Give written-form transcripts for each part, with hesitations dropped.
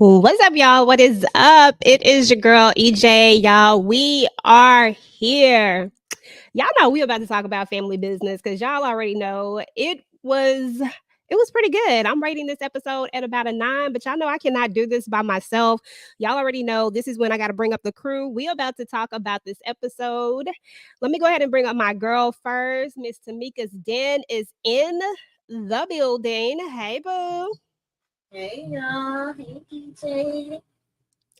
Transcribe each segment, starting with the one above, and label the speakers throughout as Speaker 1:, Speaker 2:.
Speaker 1: What's up, y'all? What is up? It is your girl EJ, y'all. We are here. Y'all know we about to talk about family business because y'all already know it was pretty good. I'm rating this episode at about a 9, but y'all know I cannot do this by myself. Y'all already know this is when I got to bring up the crew. We about to talk about this episode. Let me go ahead and bring up my girl first. Miss Tamika's Den is in the building. Hey, boo.
Speaker 2: Hey y'all, hey DJ.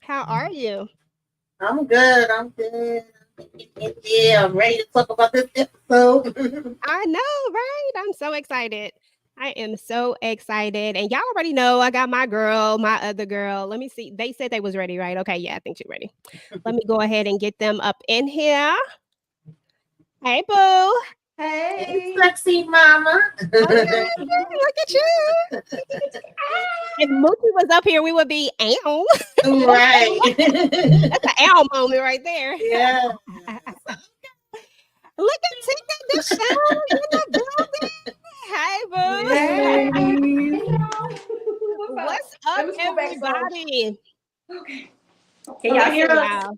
Speaker 1: How are you?
Speaker 2: I'm good. Yeah, I'm ready to talk about this episode.
Speaker 1: I know, right? I'm so excited. I am so excited. And y'all already know I got my girl, my other girl. Let me see. They said they was ready, right? Okay, yeah, I think she's ready. Let me go ahead and get them up in here. Hey, boo.
Speaker 2: Hey, sexy mama.
Speaker 1: Okay, look at you. If Mookie was up here, we would be ow.
Speaker 2: Right.
Speaker 1: That's an ow moment right there.
Speaker 2: Yeah.
Speaker 1: Look at TicahDishawn in the building. Hey, boo.
Speaker 3: Hey.
Speaker 1: What's up, everybody?
Speaker 3: Okay.
Speaker 1: Can y'all hear us?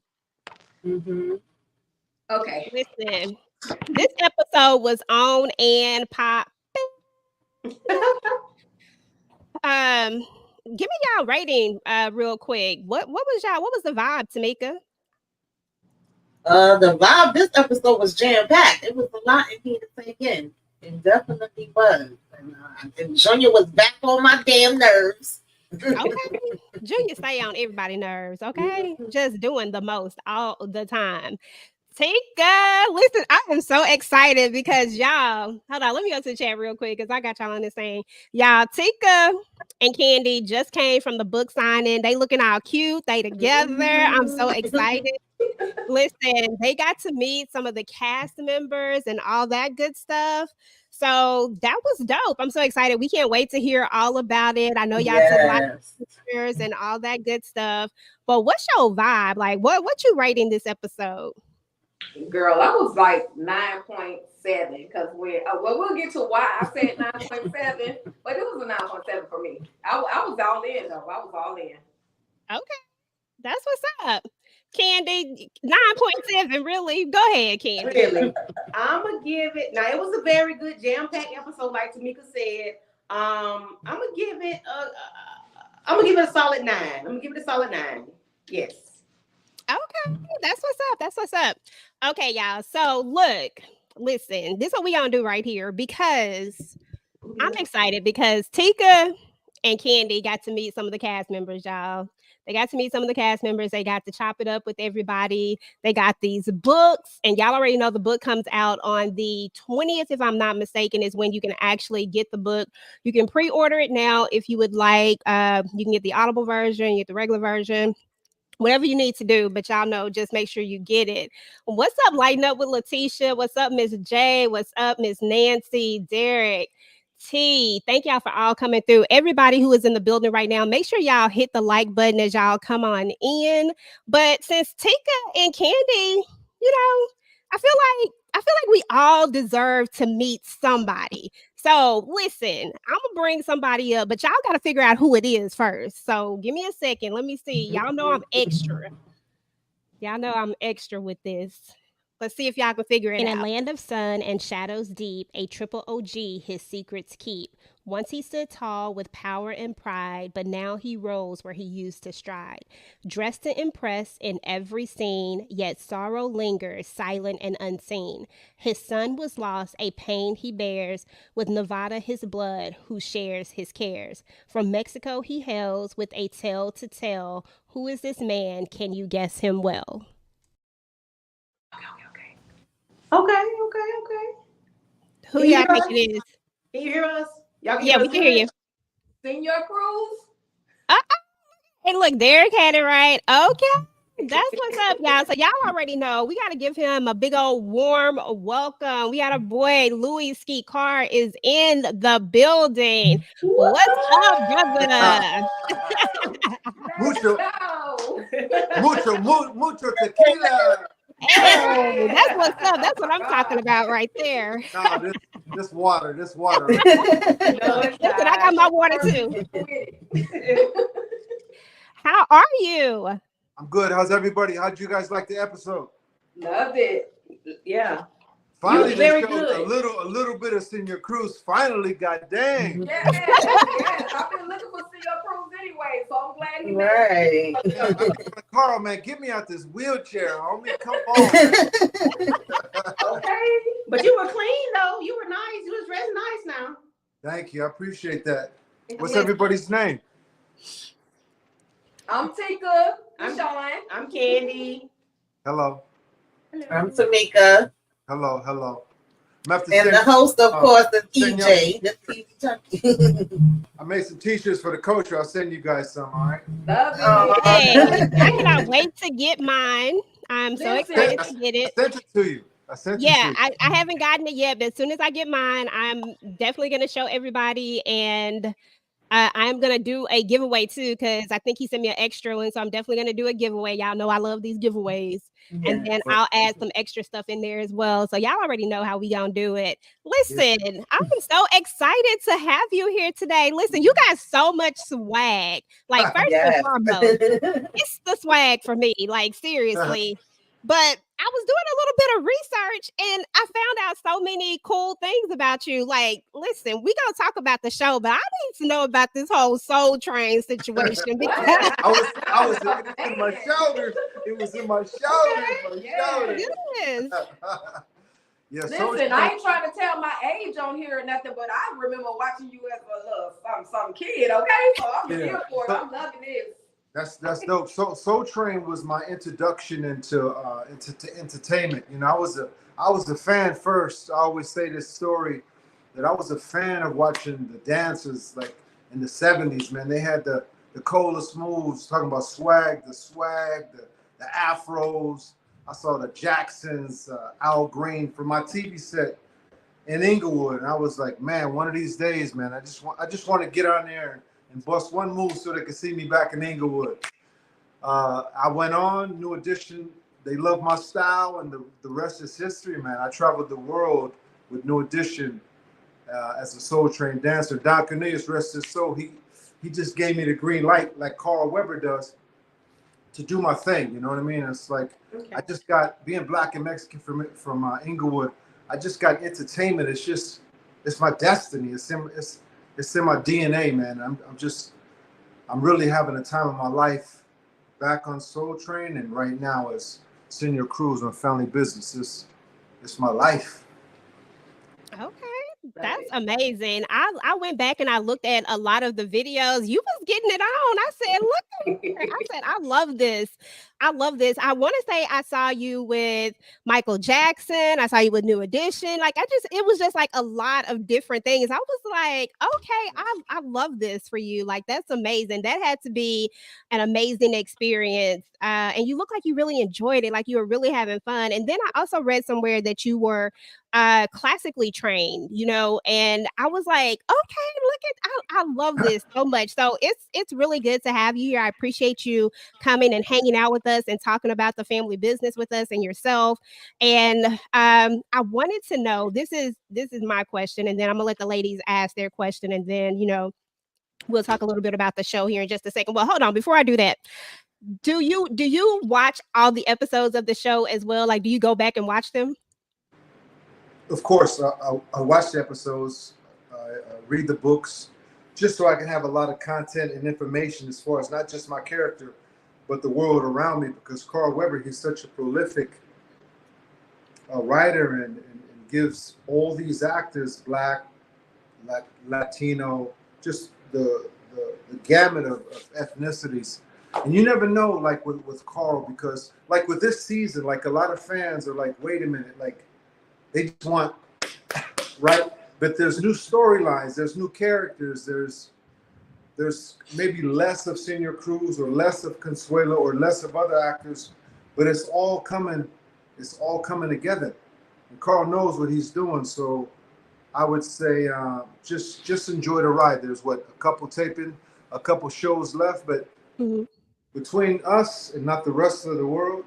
Speaker 2: Mm-hmm.
Speaker 3: Okay.
Speaker 1: Listen, this episode was on and pop. Give me y'all rating real quick. What was the vibe, Tamika?
Speaker 2: The vibe this episode was jam packed. It was a lot in here to take in. It definitely was. And Junior was back on my damn nerves.
Speaker 1: Okay. Junior stay on everybody's nerves, okay? Just doing the most all the time. Tika, listen, I am so excited because y'all, hold on, let me go to the chat real quick because I got y'all on this thing. Y'all, Tika and Candy just came from the book signing. They looking all cute. They together. I'm so excited. Listen, they got to meet some of the cast members and all that good stuff. So that was dope. I'm so excited. We can't wait to hear all about it. I know y'all took a lot of pictures and all that good stuff. But what's your vibe? Like, what you rating this episode?
Speaker 3: Girl, I was like 9.7 because we'll get to why I said 9.7, but it was a 9.7 for me. I was all in though. I was all in.
Speaker 1: Okay, that's what's up. Candy, 9.7, really? Go ahead, Candy.
Speaker 4: Really? I'm gonna give it. Now it was a very good jam-packed episode, like Tamika said. I'm gonna give it a solid 9. I'm gonna give it a solid 9. Yes.
Speaker 1: Okay, that's what's up. Okay, y'all. So listen, this is what we gonna do right here because I'm excited because Tika and Candy got to meet some of the cast members, y'all. They got to meet some of the cast members. They got to chop it up with everybody. They got these books, and y'all already know the book comes out on the 20th, if I'm not mistaken, is when you can actually get the book. You can pre-order it now if you would like. You can get the Audible version, you get the regular version. Whatever you need to do, but y'all know, just make sure you get it. What's up, Lighten Up with Letitia? What's up, Miss J? What's up, Miss Nancy, Derek, T? Thank y'all for all coming through. Everybody who is in the building right now, make sure y'all hit the like button as y'all come on in. But since Tika and Candy, I feel like we all deserve to meet somebody. So listen, I'm gonna bring somebody up, but y'all gotta figure out who it is first. So give me a second. Let me see. Y'all know I'm extra. Y'all know I'm extra with this. Let's see if y'all can figure it out. In a land of sun and shadows deep, a triple OG his secrets keep. Once he stood tall with power and pride, but now he rose where he used to stride. Dressed to impress in every scene, yet sorrow lingers, silent and unseen. His son was lost, a pain he bears, with Nevada his blood, who shares his cares. From Mexico he hails, with a tale to tell. Who is this man? Can you guess him well?
Speaker 4: Okay.
Speaker 1: Who y'all think it is?
Speaker 4: Can you hear us? Y'all can
Speaker 1: Yeah, we can hear you.
Speaker 3: Senior Cruise.
Speaker 1: Hey, look, Derek had it right. Okay. That's what's up, y'all. So y'all already know we got to give him a big old warm welcome. We got a boy, Louie Carr is in the building. What's up, brother?
Speaker 5: mucho tequila.
Speaker 1: Hey, that's what's up. That's what I'm talking about right there.
Speaker 5: No, this water.
Speaker 1: Listen, I got my water too. How are you?
Speaker 5: I'm good. How's everybody? How'd you guys like the episode?
Speaker 3: Loved it.
Speaker 4: Yeah.
Speaker 5: Finally,
Speaker 4: was
Speaker 5: they
Speaker 4: very
Speaker 5: showed
Speaker 4: good.
Speaker 5: a little bit of Senior Cruz. Finally, god dang.
Speaker 3: Yes. I've been looking for Senior Cruz anyway, so I'm glad he made it.
Speaker 2: Right.
Speaker 5: Carl, man, get me out this wheelchair, homie. Come on, man.
Speaker 3: Okay.
Speaker 4: But you were clean though. You were nice. You was dressed nice now.
Speaker 5: Thank you. I appreciate that. What's everybody's name?
Speaker 3: I'm TicahDishawn.
Speaker 4: I'm Candy.
Speaker 5: Hello.
Speaker 2: I'm Tamika.
Speaker 5: Hello. I'm have to
Speaker 2: And
Speaker 5: send,
Speaker 2: the host, of course, is
Speaker 5: send
Speaker 2: EJ. The TV junkie.
Speaker 5: I made some t-shirts for the coach. I'll send you guys some, all right?
Speaker 3: Love it.
Speaker 2: Oh,
Speaker 1: Hey, I cannot wait to get mine. I'm so
Speaker 3: Listen.
Speaker 1: excited to get it.
Speaker 5: I sent it to you.
Speaker 1: Yeah, I haven't gotten it yet, but as soon as I get mine, I'm definitely going to show everybody. And I'm going to do a giveaway too, because I think he sent me an extra one. So I'm definitely going to do a giveaway. Y'all know I love these giveaways. And then I'll add some extra stuff in there as well. So y'all already know how we going to do it. Listen, I'm so excited to have you here today. Listen, you got so much swag. Like, first and foremost, it's the swag for me. Like, seriously. But I was doing a little bit of research and I found out so many cool things about you. Like, listen, we gonna talk about the show, but I need to know about this whole Soul Train situation because
Speaker 5: I was in my shoulders. It was in my shoulders.
Speaker 1: yes.
Speaker 5: Yeah,
Speaker 3: Listen, I ain't trying to tell my age on here or nothing, but I remember watching you as a little some kid. Okay, so I'm here for it. I'm loving this.
Speaker 5: That's dope. Soul Train was my introduction into entertainment. You know, I was a fan first. I always say this story that I was a fan of watching the dancers like in the 70s, man. They had the coolest moves, talking about the afros. I saw the Jacksons, Al Green from my TV set in Inglewood, and I was like, man, one of these days, man, I just want to get on there and bust one move so they could see me back in Inglewood. I went on, New Edition. They loved my style, and the rest is history, man. I traveled the world with New Edition as a Soul Train dancer. Don Cornelius, rest his soul, he just gave me the green light like Carl Weber does to do my thing. You know what I mean? It's like I just got, being black and Mexican from Inglewood, I just got entertainment. It's my destiny. It's in my DNA, man. I'm really having a time of my life back on Soul Train, and right now as Senior Cruz on Family Business. It's my life.
Speaker 1: Okay. That's amazing. I went back and I looked at a lot of the videos. You was getting it on. I said, look, I said, I love this. I love this. I want to say I saw you with Michael Jackson. I saw you with New Edition. Like it was just like a lot of different things. I was like, okay, I love this for you. Like, that's amazing. That had to be an amazing experience. And you look like you really enjoyed it. Like you were really having fun. And then I also read somewhere that you were classically trained, you know, and I was like, okay, I love this so much. So it's really good to have you here. I appreciate you coming and hanging out with us and talking about the family business with us and yourself. And I wanted to know, this is my question, and then I'm gonna let the ladies ask their question, and then, you know, we'll talk a little bit about the show here in just a second. Well, hold on, before I do that, do you watch all the episodes of the show as well? Like, do you go back and watch them?
Speaker 5: Of course, I watch the episodes, read the books, just so I can have a lot of content and information as far as not just my character, but the world around me. Because Carl Weber, he's such a prolific writer and gives all these actors, Black, Latino, just the gamut of ethnicities. And you never know, like with Carl, because like with this season, like a lot of fans are like, wait a minute, like, they just want, right? But there's new storylines, there's new characters, there's maybe less of Senior Cruz or less of Consuelo or less of other actors, but it's all coming together. And Carl knows what he's doing, so I would say just enjoy the ride. There's a couple shows left, but between us and not the rest of the world,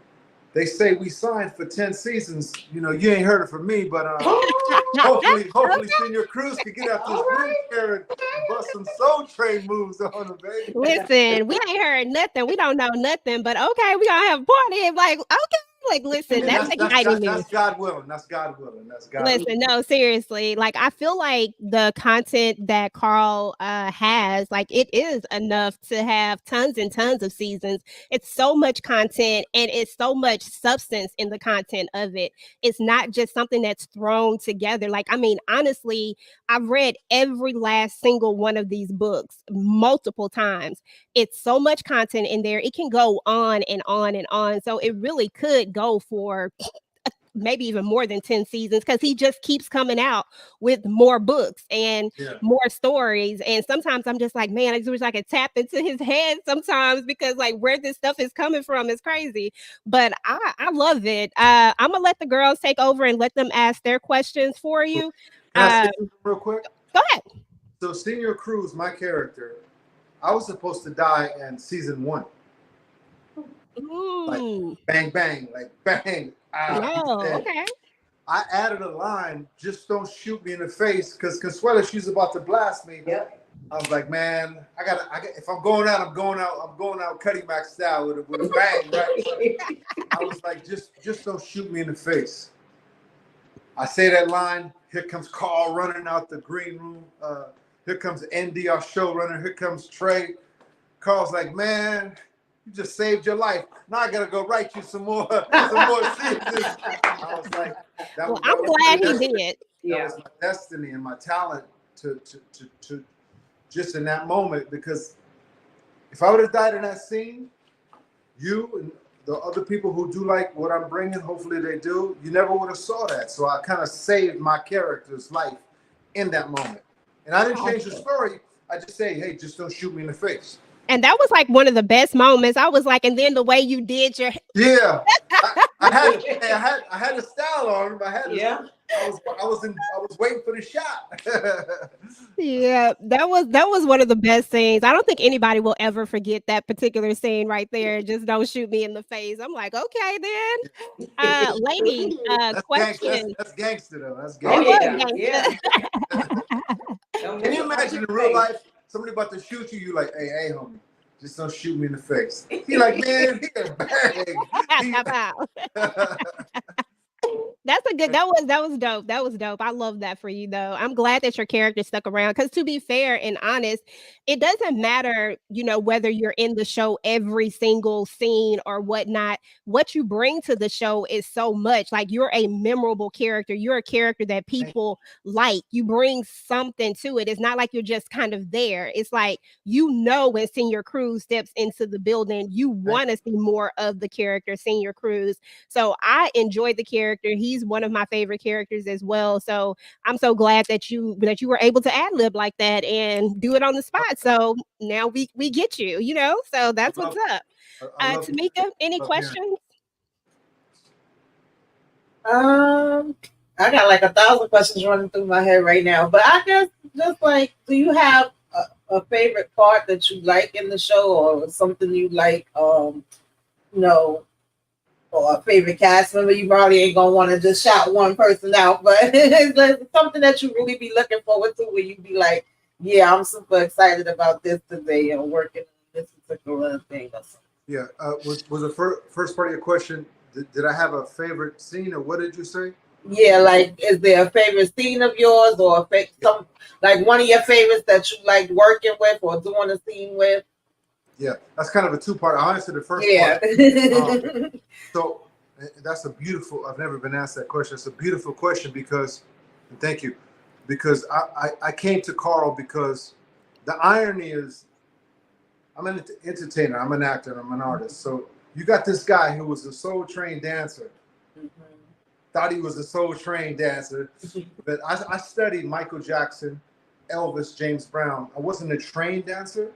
Speaker 5: they say we signed for 10 seasons. You know, you ain't heard it from me, but hopefully Senior Cruz can get out this wheelchair and bust some Soul Train moves on him, baby.
Speaker 1: Listen, we ain't heard nothing. We don't know nothing, but okay, we gonna have a party. Like, okay, like listen, that's exciting news.
Speaker 5: That's God willing. That's God willing. That's God
Speaker 1: Listen,
Speaker 5: willing.
Speaker 1: no, seriously. Like, I feel like the content that Carl has, like, it is enough to have tons and tons of seasons. It's so much content and it's so much substance in the content of it. It's not just something that's thrown together. Like, I mean, honestly, I've read every last single one of these books multiple times. It's so much content in there. It can go on and on and on. So it really could go for maybe even more than 10 seasons because he just keeps coming out with more books and more stories. And sometimes I'm just like, man, I just wish I could tap into his head sometimes because like where this stuff is coming from is crazy. But I love it. I'm gonna let the girls take over and let them ask their questions for you.
Speaker 5: Can I say real quick?
Speaker 1: Go ahead.
Speaker 5: So Senior Cruz, my character, I was supposed to die in season 1. Like bang, bang, like bang.
Speaker 1: Okay.
Speaker 5: I added a line, just don't shoot me in the face, because Consuela, she's about to blast me.
Speaker 4: Yep.
Speaker 5: I was like, man, I got if I'm going out, I'm going out Cuddy Mac style with a bang, right? I was like, just don't shoot me in the face. I say that line, here comes Carl running out the green room. Here comes Andy, our showrunner. Here comes Trey. Carl's like, man, you just saved your life. Now I gotta go write you some more seasons. I was like,
Speaker 1: I'm glad he did.
Speaker 5: That was my destiny and my talent to just in that moment, because if I would have died in that scene, you and the other people who do like what I'm bringing, hopefully they do, you never would have saw that. So I kind of saved my character's life in that moment. And I didn't change the story. I just say, hey, just don't shoot me in the face.
Speaker 1: And that was like one of the best moments. I was like, and then the way you did your
Speaker 5: I had a style on him. I was waiting for the shot.
Speaker 1: Yeah, that was one of the best scenes. I don't think anybody will ever forget that particular scene right there. Just don't shoot me in the face. I'm like, okay then. Lady, question.
Speaker 5: That's gangster though. That's gangster.
Speaker 4: Yeah.
Speaker 5: Can you imagine in real life, somebody about to shoot you, you like, hey, homie, just don't shoot me in the face. He like, man, he can bang.
Speaker 1: That's a good. That was dope. That was dope. I love that for you, though. I'm glad that your character stuck around. Because to be fair and honest, it doesn't matter, whether you're in the show every single scene or whatnot. What you bring to the show is so much. Like you're a memorable character. You're a character that people like. You bring something to it. It's not like you're just kind of there. It's like when Senior Cruz steps into the building, you want to see more of the character Senior Cruz. So I enjoyed the character. He's one of my favorite characters as well. So I'm so glad that you were able to ad lib like that and do it on the spot. So now we get you, so that's what's up. Tamika, any questions?
Speaker 2: I got like 1,000 questions running through my head right now, but I guess just like, do you have a favorite part that you like in the show, or something you like, or a favorite cast member? You probably ain't gonna want to just shout one person out, but it's something that you really be looking forward to, where you be like, yeah, I'm super excited about this today and working on this particular thing or something.
Speaker 5: Yeah, was the first part of your question, did I have a favorite scene, or what did you say?
Speaker 2: Yeah, like, is there a favorite scene of yours, or like one of your favorites that you like working with or doing a scene with?
Speaker 5: Yeah, that's kind of a two-part. I'll answer the first part. So that's I've never been asked that question. It's a beautiful question because thank you. Because I came to Carl because the irony is I'm an entertainer, I'm an actor, I'm an artist. So you got this guy who was a soul trained dancer. Thought he was a soul trained dancer. But I studied Michael Jackson, Elvis, James Brown. I wasn't a trained dancer.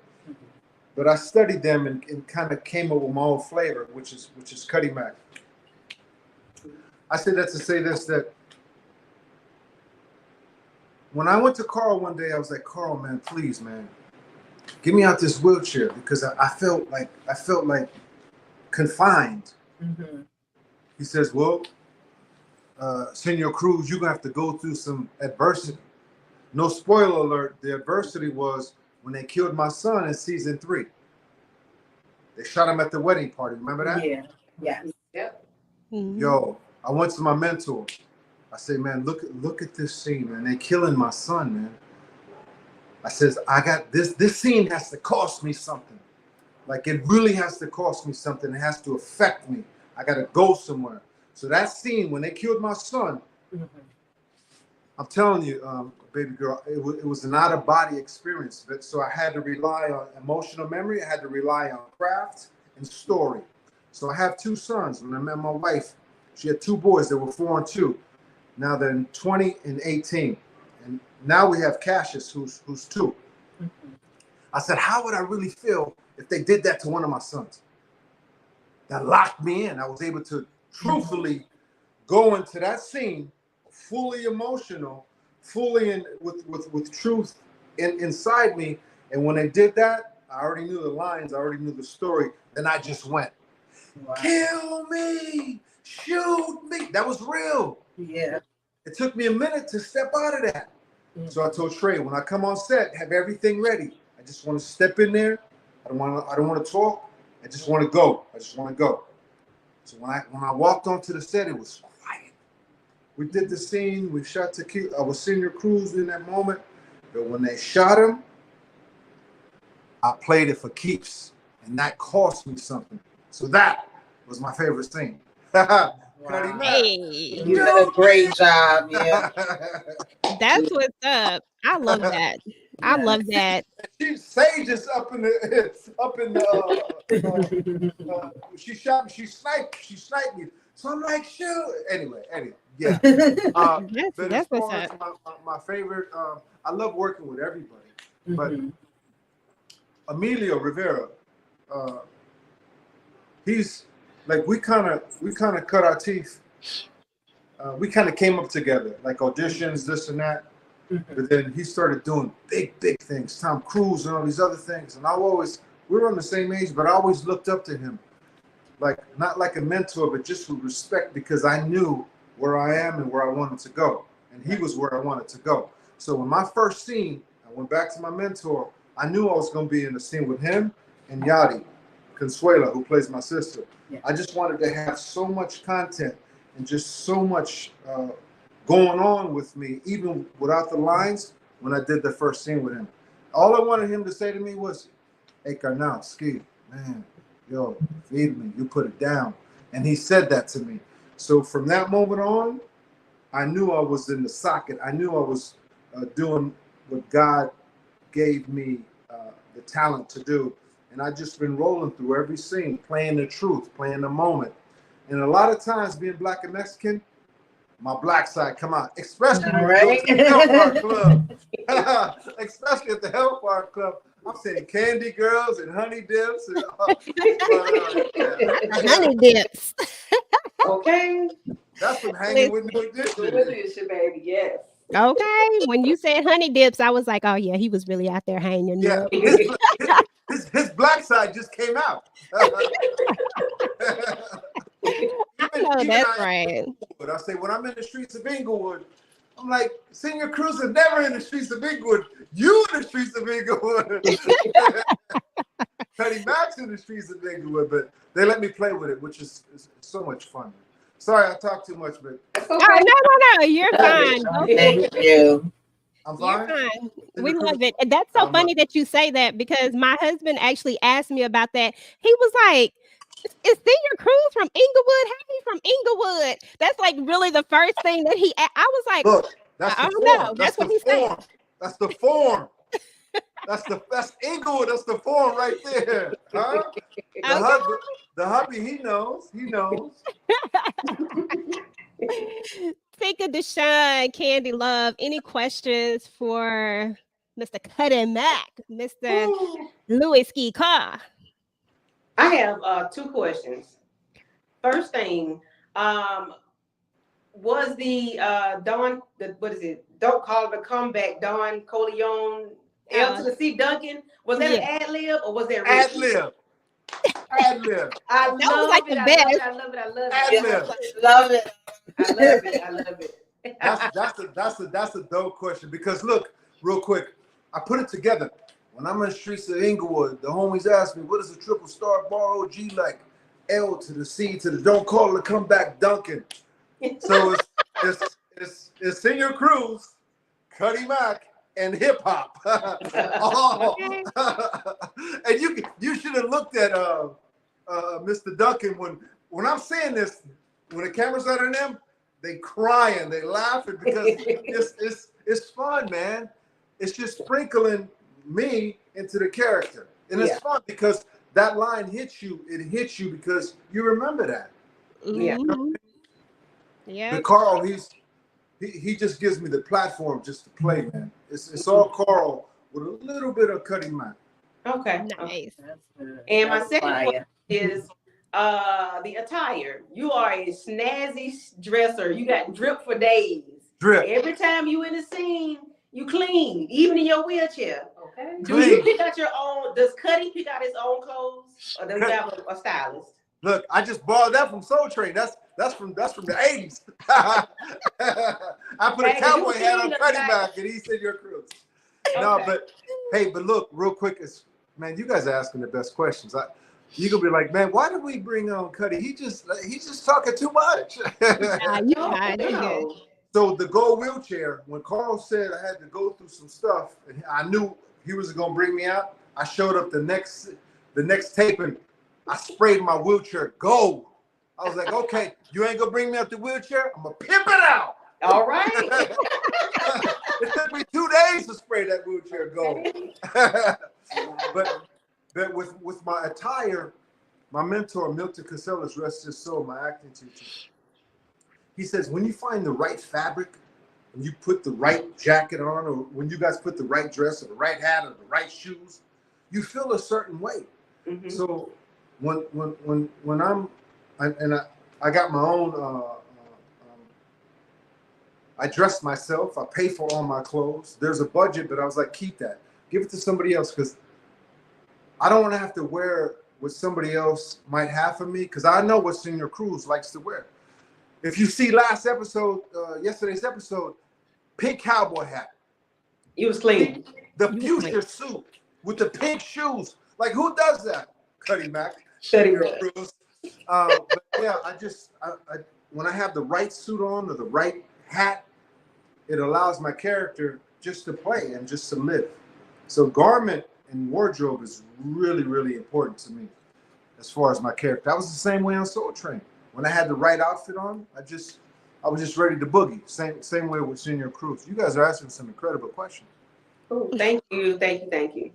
Speaker 5: But I studied them and kind of came up with my own flavor, which is Cuddy Mac. I said that to say this, that when I went to Carl one day, I was like, Carl, man, please, man, get me out this wheelchair, because I felt like confined. he says, well, Senor Cruz, you're going to have to go through some adversity. No spoiler alert, the adversity was when they killed my son in season 3. They shot him at the wedding party. Remember that?
Speaker 4: Yeah. Yes.
Speaker 3: Yep.
Speaker 5: Yo, I went to my mentor. I said, man, look at this scene, man. They killing my son, man. I says, I got this. This scene has to cost me something. Like, it really has to cost me something. It has to affect me. I got to go somewhere. So that scene, when they killed my son, I'm telling you, baby girl, it was an out-of-body experience. So I had to rely on emotional memory. I had to rely on craft and story. So I have 2 sons. When I met my wife, she had 2 boys. They were 4 and 2. Now they're 20 and 18. And now we have Cassius, who's 2. I said, how would I really feel if they did that to one of my sons? That locked me in. I was able to truthfully go into that scene, fully emotional, fully in with truth inside me. And when they did that, I already knew the lines, I already knew the story. Then I just went, wow. Kill me, shoot me. That was real. Yeah. It took me a minute to step out of that. So I told Trey, when I come on set, have everything ready. I just want to step in there. I don't want to talk. I just want to go. I just want to go. So when I walked onto the set, it was quiet. We did the scene. We shot Tequila. I was Senor Cruz in that moment. But when they shot him, I played it for keeps. And that cost me something. So that was my favorite scene. Wow.
Speaker 1: Hey.
Speaker 2: You did a great job. Yeah.
Speaker 1: That's what's up. I love that. I love that.
Speaker 5: Sage is up in the she shot me, she sniped me. So I'm like, shoot. Anyway, yeah.
Speaker 1: That's what's up.
Speaker 5: My favorite, I love working with everybody, but Emilio Rivera, he's like, we kind of cut our teeth. We kind of came up together, like auditions, this and that. But then he started doing big things, Tom Cruise and all these other things. And we were on the same age, but I always looked up to him. Like, not like a mentor, but just with respect, because I knew where I am and where I wanted to go. And he was where I wanted to go. So in my first scene, I went back to my mentor. I knew I was going to be in the scene with him and Yadi Consuela, who plays my sister. Yeah. I just wanted to have so much content and just so much going on with me, even without the lines, when I did the first scene with him. All I wanted him to say to me was, hey, Carnal, Ski, man, yo, feed me, you put it down. And he said that to me. So from that moment on, I knew I was in the socket. I knew I was doing what God gave me the talent to do. And I just been rolling through every scene, playing the truth, playing the moment. And a lot of times, being Black and Mexican, my black side come out, especially when we go to the Hellfire Club. Especially at the Hellfire Club. I'm saying candy girls and honey dips. And,
Speaker 1: honey dips.
Speaker 4: Okay.
Speaker 5: That's from hanging with New Edition.
Speaker 3: Baby, yes.
Speaker 1: Okay. When you said honey dips, I was like, oh, yeah, he was really out there hanging.
Speaker 5: Yeah. His black side just came out.
Speaker 1: I know that's right.
Speaker 5: But I say, when I'm in the streets of Inglewood, I'm like, Senor Cruz is never in the streets of Inglewood. You in the streets of Inglewood. Teddy Max in the streets of Inglewood, but they let me play with it, which is so much fun. Sorry, I talk too much, but
Speaker 1: no, you're fine.
Speaker 2: Thank you.
Speaker 5: I'm fine.
Speaker 1: You're fine. We love it. And that's so funny that you say that, because my husband actually asked me about that. He was like, is Senor Cruz from Inglewood? How he from Inglewood? That's like really the first thing that he. I was like,
Speaker 5: look, that's
Speaker 1: I don't know. That's what he said.
Speaker 5: That's the form. That's Inglewood. That's the form right there. Huh? The hubby, he knows. He knows.
Speaker 1: TicahDishawn, Candy Love. Any questions for Mr. Cuddy Mac, Mr. Louie Carr?
Speaker 4: I have 2 questions. First thing, was the Don, what is it? Don't call it a comeback. Don Coleon, L to the C Duncan. Was that an ad lib or was that
Speaker 5: ad lib? Ad lib.
Speaker 4: I
Speaker 1: That was
Speaker 4: love
Speaker 1: like
Speaker 4: it.
Speaker 1: the
Speaker 4: I
Speaker 1: best.
Speaker 4: love it. I love it. I love
Speaker 5: Ad
Speaker 4: it.
Speaker 5: lib.
Speaker 2: Love it.
Speaker 4: I love it. I love it.
Speaker 5: That's a dope question because look, real quick, I put it together. When I'm in the streets of Inglewood, the homies ask me, what is a triple star bar OG like? L to the C to the don't call it a comeback Duncan. So it's Senior Cruise, Cuddy Mack, and hip hop. Oh.
Speaker 1: Okay.
Speaker 5: And you should have looked at Mr. Duncan when I'm saying this, when the camera's on them, they crying, they laughing because it's fun, man. It's just sprinkling me into the character. And it's fun because that line hits you. It hits you because you remember that.
Speaker 4: Yeah.
Speaker 1: Mhm. Yeah.
Speaker 5: But Carl, he just gives me the platform just to play, man. It's all Carl with a little bit of Cuddy Mack.
Speaker 4: Okay.
Speaker 1: Nice.
Speaker 4: And my second one is the attire. You are a snazzy dresser. You got drip for days.
Speaker 5: Drip.
Speaker 4: Every time you in the scene, you clean, even in your wheelchair.
Speaker 3: Okay.
Speaker 4: Do you pick out your own? Does Cuddy pick out his own clothes, or does he have a stylist?
Speaker 5: Look, I just borrowed that from Soul Train. That's from the 80s. I put a cowboy hat on Cuddy Mack and he said your Cruise. No, but hey, but look, real quick, man, you guys are asking the best questions. You gonna be like, man, why did we bring on Cuddy? He's just talking too much.
Speaker 1: You good.
Speaker 5: So the gold wheelchair, when Carl said I had to go through some stuff, and I knew he was gonna bring me out, I showed up the next tape and I sprayed my wheelchair gold. I was like, okay, you ain't gonna bring me out the wheelchair? I'm gonna pimp it out.
Speaker 4: All right.
Speaker 5: It took me 2 days to spray that wheelchair gold. but with my attire, my mentor, Milton Casellas, rest his soul, my acting teacher, he says, when you find the right fabric and you put the right jacket on, or when you guys put the right dress or the right hat or the right shoes, you feel a certain way. Mm-hmm. So when I got my own, I dress myself, I pay for all my clothes. There's a budget, but I was like, keep that. Give it to somebody else because I don't want to have to wear what somebody else might have for me because I know what Senior Cruise likes to wear. If you see yesterday's episode, pink cowboy hat.
Speaker 4: He was clean.
Speaker 5: The fuchsia suit with the pink shoes. Like, who does that? Cuddy Mack.
Speaker 4: Cuddy
Speaker 5: Cruise. But yeah, I when I have the right suit on or the right hat, it allows my character just to play and just to live. So garment and wardrobe is really, really important to me as far as my character. I was the same way on Soul Train. When I had the right outfit on, I was just ready to boogie. Same way with Senior Cruise. You guys are asking some incredible questions.
Speaker 4: Oh, thank you.
Speaker 1: Tika?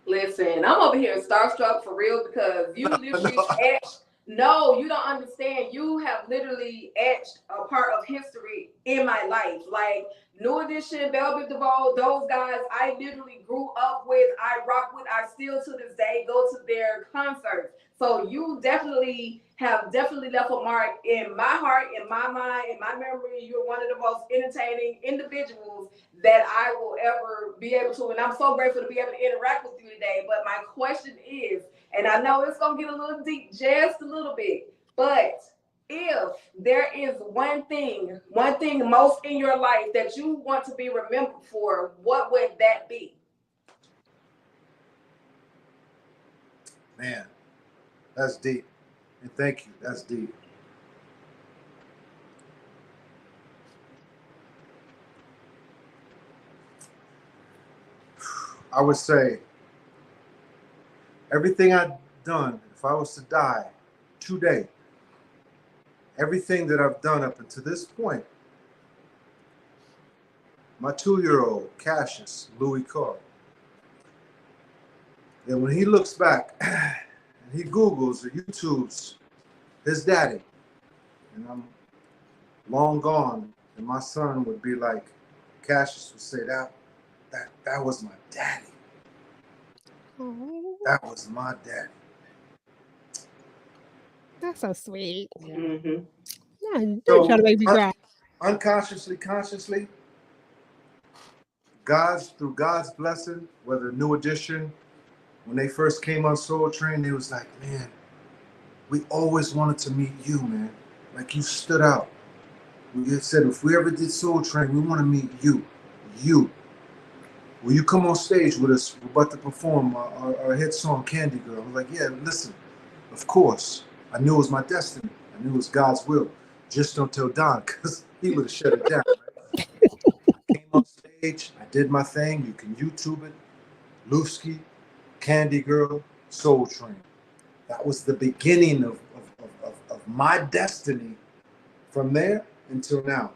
Speaker 3: Listen, I'm over here starstruck for real because you literally etched. No, you don't understand. You have literally etched a part of history in my life. Like New Edition, Velvet DeVoe, those guys I literally grew up with, I rock with, I still to this day go to their concerts. So you have definitely left a mark in my heart, in my mind, in my memory. You're one of the most entertaining individuals that I will ever be able to. And I'm so grateful to be able to interact with you today. But my question is, and I know it's going to get a little deep, just a little bit, but if there is one thing most in your life that you want to be remembered for, what would that be?
Speaker 5: Man, that's deep. And thank you. That's deep. I would say everything I've done, if I was to die today, everything that I've done up until this point, my 2-year-old, Cassius, Louie Carr, and when he looks back and he Googles or YouTubes his daddy, and I'm long gone, and my son would be like, Cassius would say, that was my daddy. That was my daddy.
Speaker 1: That's so sweet.
Speaker 4: Mm-hmm.
Speaker 1: No, don't try to make me cry.
Speaker 5: Unconsciously, consciously, through God's blessing, whether New Edition when they first came on Soul Train, they was like, man, we always wanted to meet you, man. Like, you stood out. We had said, if we ever did Soul Train, we want to meet you. You. Will you come on stage with us? We're about to perform our hit song, Candy Girl. I was like, yeah, listen, of course. I knew it was my destiny. I knew it was God's will. Just don't tell Don, because he would have shut it down. Right? I came on stage. I did my thing. You can YouTube it. Louie, Candy Girl, Soul Train. That was the beginning of my destiny from there until now.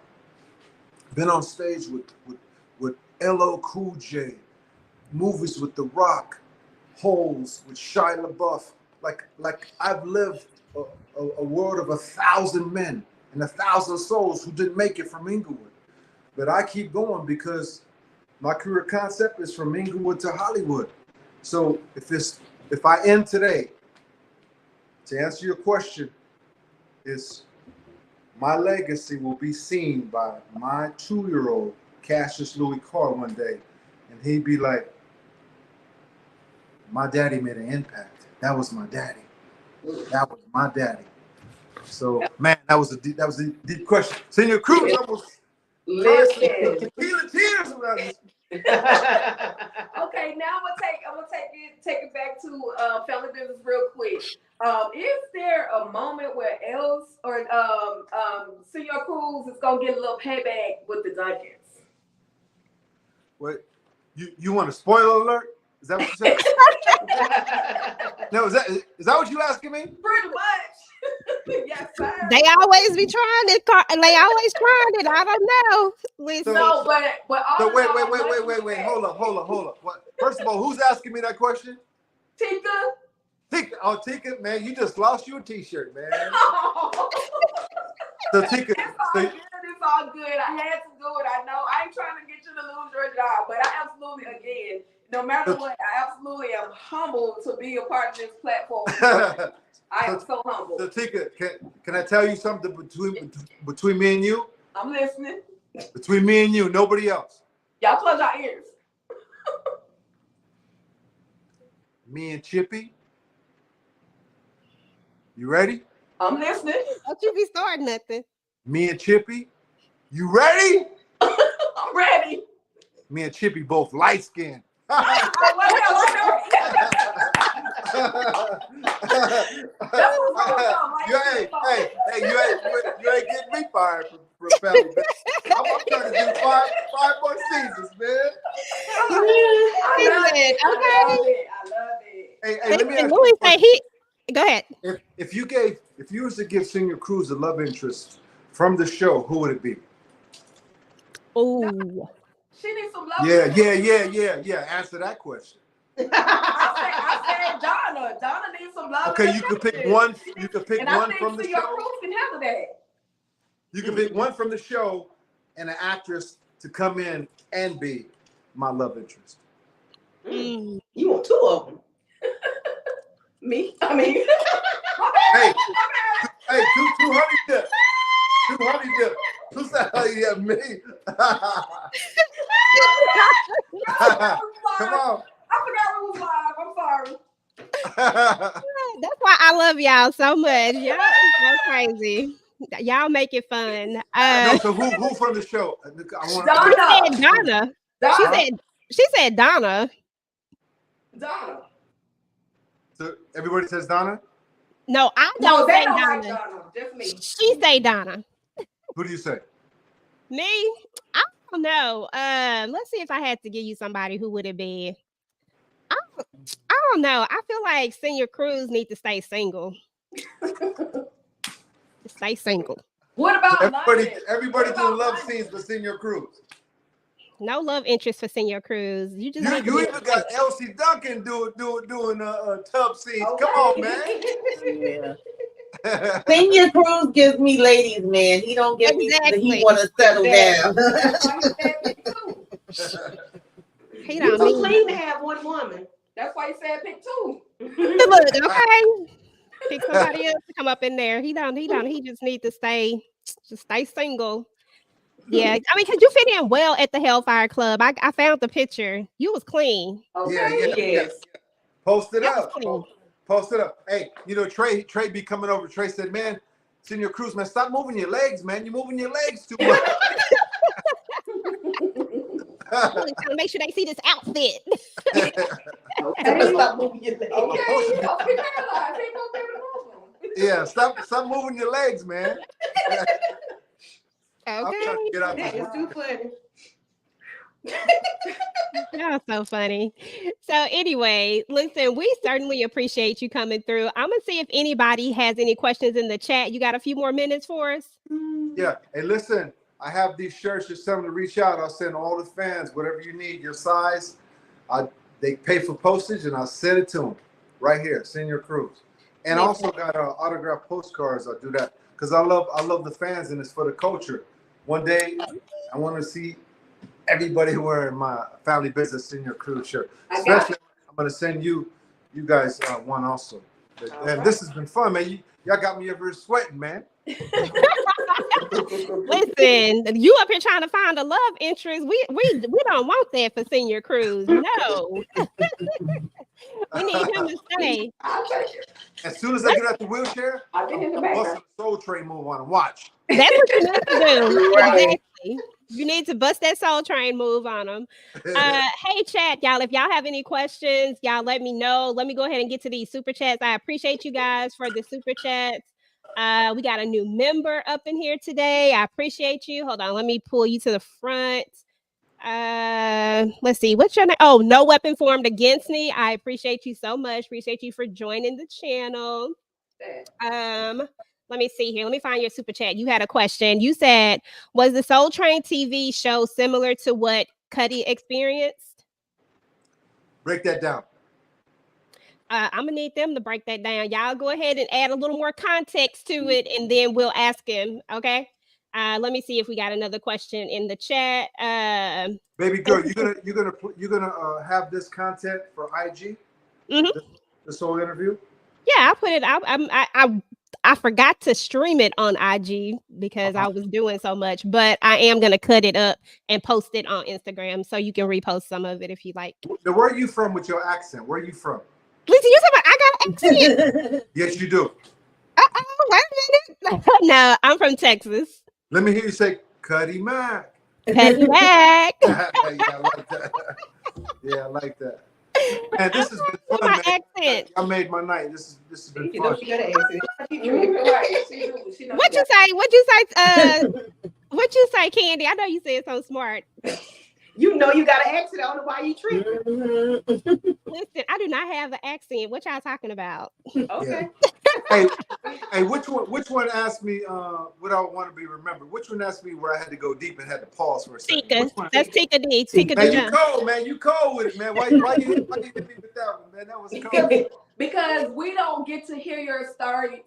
Speaker 5: Been on stage with LL Cool J, movies with The Rock, Holes with Shia LaBeouf. Like I've lived a world of 1,000 men and 1,000 souls who didn't make it from Inglewood. But I keep going because my career concept is from Inglewood to Hollywood. So if I end today, to answer your question, is my legacy will be seen by my 2-year-old Cassius Louie Carr one day, and he'd be like, my daddy made an impact. That was my daddy. That was my daddy. So, man, that was a deep question. Senior Cruz almost
Speaker 3: Listen.
Speaker 5: tears around this.
Speaker 3: Okay, now I'm gonna take it back to family business real quick. Is there a moment where else or Senor Cruz is gonna get a little payback with the Duncans?
Speaker 5: Wait, you want a spoiler alert? Is that what you said? No, is that what you asking me?
Speaker 3: Pretty much. Yes, sir.
Speaker 1: They always be trying it. They always trying it. I don't know. Listen.
Speaker 3: No, but
Speaker 5: So wait. Hold up. What? First of all, who's asking me that question?
Speaker 3: Tika.
Speaker 5: Tika, man, you just lost your T-shirt, man. So Tika,
Speaker 3: It's all good. I had to do it. I know. I ain't trying to get you to lose your job, but I absolutely, again, no matter what, I absolutely am humbled to be a part of this platform. I am so humbled.
Speaker 5: So Tika, can I tell you something between me and you?
Speaker 3: I'm listening.
Speaker 5: Between me and you, nobody else.
Speaker 3: Y'all close your ears.
Speaker 5: Me and Chippy. You ready?
Speaker 3: I'm listening.
Speaker 1: Don't you be starting nothing.
Speaker 5: Me and Chippy. You ready?
Speaker 3: I'm ready.
Speaker 5: Me and Chippy both light skinned.
Speaker 3: Hey,
Speaker 5: you ain't getting me fired for family business. I'm trying to do five more seasons, man.
Speaker 1: I
Speaker 3: love it.
Speaker 5: Hey, let me ask
Speaker 1: Louie
Speaker 5: you
Speaker 1: say he. Go ahead.
Speaker 5: if you was to give Senior Cruz a love interest from the show, who would it be?
Speaker 1: Oh.
Speaker 3: She needs some love.
Speaker 5: Yeah. Answer that question.
Speaker 3: I said Donna. Donna needs some love.
Speaker 5: Okay, you could pick one. You could pick one from the show.
Speaker 3: Cruz can handle that.
Speaker 5: You can pick one from the show and an actress to come in and be my love interest.
Speaker 4: You want 2 of them?
Speaker 3: Me? I mean,
Speaker 5: hey, two honey dip. 2 honey dip. Who said you have me? Come on.
Speaker 3: I forgot we was live. I'm sorry.
Speaker 1: That's why I love y'all so much. Y'all is so crazy. Y'all make it fun.
Speaker 5: No, so who from the show?
Speaker 3: Donna.
Speaker 1: She said Donna.
Speaker 3: Donna.
Speaker 5: So everybody says Donna?
Speaker 1: No, I don't
Speaker 3: No, they
Speaker 1: say
Speaker 3: don't
Speaker 1: Donna.
Speaker 3: like Donna. Just me.
Speaker 1: She say Donna.
Speaker 5: Who do you say?
Speaker 1: Me? I don't know. Let's see if I had to give you somebody who would it be. I don't know. I feel like Senior Cruz need to stay single. Stay single.
Speaker 3: What about
Speaker 5: everybody doing love scenes for Senior Cruz?
Speaker 1: No love interest for Senior Cruz. You just
Speaker 5: you even got Elsie Duncan doing tub scenes. Okay. Come on, man.
Speaker 2: Yeah. Senior Cruz gives me ladies, man. He don't give me. He want to settle down.
Speaker 1: He don't
Speaker 4: mean clean to have one woman.
Speaker 3: That's why he said pick 2.
Speaker 1: Look, okay. Pick somebody else to come up in there. He don't. He just need to stay single. Yeah, I mean, because you fit in well at the Hellfire Club. I found the picture. You was clean.
Speaker 3: Okay.
Speaker 5: Yeah. Post it
Speaker 1: That was
Speaker 5: up.
Speaker 1: clean.
Speaker 5: Post it up. Hey, you know, Trey be coming over. Trey said, man, Senior Cruz, man, stop moving your legs, man. You're moving your legs too much.
Speaker 1: I'm really trying to make sure they see this outfit.
Speaker 3: Okay.
Speaker 4: Stop moving your legs.
Speaker 3: Okay, you gonna be paralyzed. Ain't gonna be able to move them.
Speaker 5: Yeah, stop moving your legs, man. I'm trying
Speaker 1: Okay.
Speaker 5: to get out
Speaker 4: That
Speaker 5: this
Speaker 4: is too funny.
Speaker 1: That was so funny. So anyway, listen, we certainly appreciate you coming through. I'm gonna see if anybody has any questions in the chat. You got a few more minutes for us?
Speaker 5: Yeah. Hey, listen, I have these shirts. Just tell them to reach out. I'll send all the fans whatever you need, your size. They pay for postage, and I'll send it to them right here, Senior Cruz. And I also got autographed postcards. I'll do that because I love the fans, and it's for the culture. One day, I want to see everybody wearing my Family Business Senior Cruz shirt. Especially, I'm going to send you guys one also. And this has been fun, man. Y'all got me over here sweating, man.
Speaker 1: Listen, you up here trying to find a love interest. We don't want that for Senior Cruz. No. We need him to stay.
Speaker 3: I'll take it.
Speaker 5: As soon as I get out the wheelchair,
Speaker 3: I'll get in the
Speaker 5: I'm
Speaker 3: background.
Speaker 5: busting the Soul Train move on him. Watch.
Speaker 1: That's what you need to do.
Speaker 2: Right.
Speaker 1: Exactly. You need to bust that Soul Train move on them. Hey, chat, y'all. If y'all have any questions, y'all let me know. Let me go ahead and get to these super chats. I appreciate you guys for the super chats. We got a new member up in here today. I appreciate you. Hold on, let me pull you to the front. Let's see, what's your name? Oh, No Weapon Formed Against Me. I appreciate you so much. Appreciate you for joining the channel. Let me see here. Let me find your super chat. You had a question. You said, was the Soul Train TV show similar to what Cuddy experienced?
Speaker 5: Break that down.
Speaker 1: I'm gonna need them to break that down. Y'all go ahead and add a little more context to it, and then we'll ask him. Okay. Let me see if we got another question in the chat.
Speaker 5: Baby girl, you're gonna have this content for IG.
Speaker 1: Mhm.
Speaker 5: This whole interview.
Speaker 1: Yeah, I put it out. I forgot to stream it on IG because I was doing so much, but I am gonna cut it up and post it on Instagram so you can repost some of it if you like.
Speaker 5: Now, where are you from with your accent? Where are you from?
Speaker 1: Listen, you talking about I got an accent?
Speaker 5: Yes, you do.
Speaker 1: Wait a minute. No, I'm from Texas.
Speaker 5: Let me hear you say Cuddy Mac.
Speaker 1: Cuddy Mac.
Speaker 5: Yeah, I like that. Yeah, I like that. Man, this has been fun,
Speaker 1: My
Speaker 5: man.
Speaker 1: accent.
Speaker 5: I made my night. This has been
Speaker 4: You know
Speaker 5: fun.
Speaker 4: she got an accent.
Speaker 1: What you say? What you say? What you say, Candy? I know you said so smart.
Speaker 4: You know you got an accent. I don't know why you tripping.
Speaker 1: Listen, I do not have an accent. What y'all talking about?
Speaker 4: Okay.
Speaker 5: Hey, which one asked me what I want to be remembered? Which one asked me where I had to go deep and had to pause for a second?
Speaker 1: Tika. That's Tika D. Tika
Speaker 5: Man, you
Speaker 1: D.
Speaker 5: cold, man. You cold with it, man. Why you hit me with that one, man? That was cold.
Speaker 3: Because we don't get to hear your story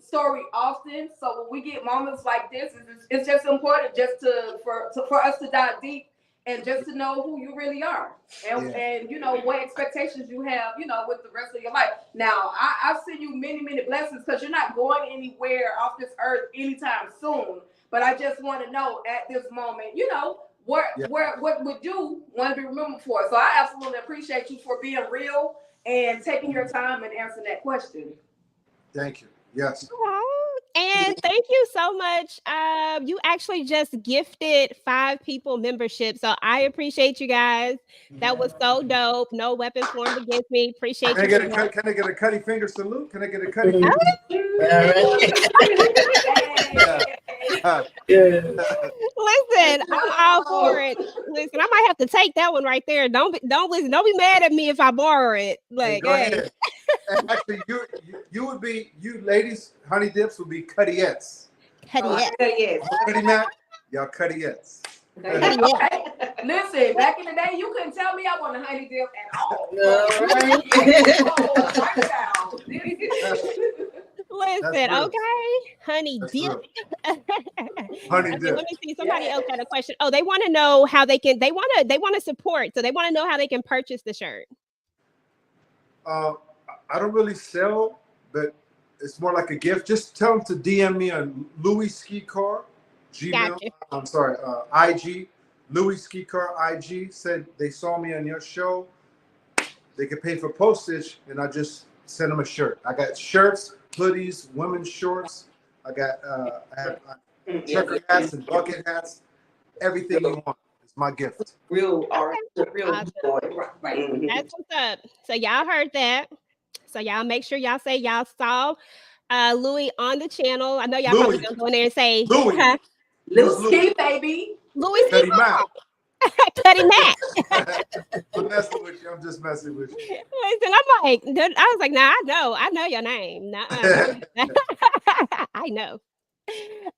Speaker 3: often. So when we get moments like this, it's just important just for us to dive deep and just to know who you really are and you know what expectations you have, you know, with the rest of your life. Now, I've sent you many, many blessings because you're not going anywhere off this earth anytime soon. But I just want to know at this moment, you know, what would you want to be remembered for? So I absolutely appreciate you for being real and taking your time and answering that question.
Speaker 5: Thank you. Yes.
Speaker 1: And thank you so much. You actually just gifted 5 people membership. So I appreciate you guys. That was so dope. No weapon formed against me. Appreciate
Speaker 5: Can I
Speaker 1: you.
Speaker 5: can I get a Cuddy finger salute? Can I get a Cuddy finger?
Speaker 1: Listen, I'm all for it. Listen, I might have to take that one right there. Don't be mad at me if I borrow it. Like,
Speaker 5: Go ahead. Actually, you would be, you ladies, honey dips would be Cuddiettes.
Speaker 4: Yes.
Speaker 5: Cuddy Mac, y'all Cuddiettes.
Speaker 3: Listen, back in the day, you couldn't tell me I want a honey dip at all.
Speaker 1: Listen, okay, honey dip.
Speaker 5: Honey
Speaker 1: Okay,
Speaker 5: dip.
Speaker 1: let me see. Somebody else had a question. Oh, they want to know how they can. They want to support. So they want to know how they can purchase the shirt.
Speaker 5: I don't really sell, but it's more like a gift. Just tell them to DM me on Louie Ski Carr, Gmail.
Speaker 1: Gotcha.
Speaker 5: I'm sorry, IG. Louie Ski Carr, IG. Said they saw me on your show. they can pay for postage, and I just send them a shirt. I got shirts, hoodies, women's shorts. I got I have trucker hats and bucket hats. Everything you want is my gift.
Speaker 4: Real art, real
Speaker 1: Awesome.
Speaker 4: joy. Right. Mhm.
Speaker 1: That's what's up. So y'all heard that. So y'all make sure y'all say y'all saw Louie on the channel. I know y'all probably
Speaker 5: Louie.
Speaker 1: gonna go in there and say,
Speaker 5: Louie.
Speaker 1: huh?
Speaker 3: Little
Speaker 5: Louie.
Speaker 3: ski, baby.
Speaker 1: Louie
Speaker 5: Cuddy Mac.
Speaker 1: Cuddy Mac.
Speaker 5: I'm messing with you. I'm just messing with you.
Speaker 1: Listen, I'm like, I was like, nah, I know your name. Nuh-uh. I know.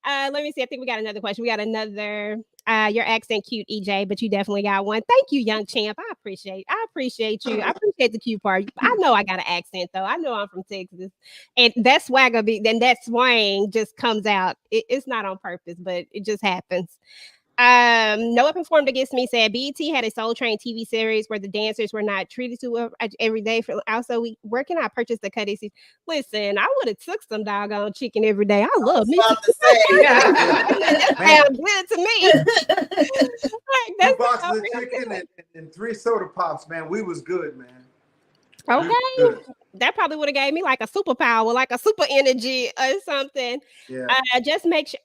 Speaker 1: Let me see. I think we got another question. We got another. Your accent cute, EJ, but you definitely got one. Thank you, young champ. I appreciate you. I appreciate the cute part. I know I got an accent though. I know I'm from Texas, and that swagger then that swang just comes out. It's not on purpose, but it just happens. No Weapon Formed Against Me said BET had a Soul Train TV series where the dancers were not treated to every day. For also, where can I purchase the Cuddy? Listen, I would have took some doggone chicken every day. I love me.
Speaker 2: About to say,
Speaker 1: That sounds good to me. Like,
Speaker 5: 2 boxes of chicken and 3 soda pops, man. We was good, man.
Speaker 1: Okay.
Speaker 5: We was good.
Speaker 1: That probably would have gave me like a superpower, like a super energy or something.
Speaker 5: Yeah.
Speaker 1: Just make sure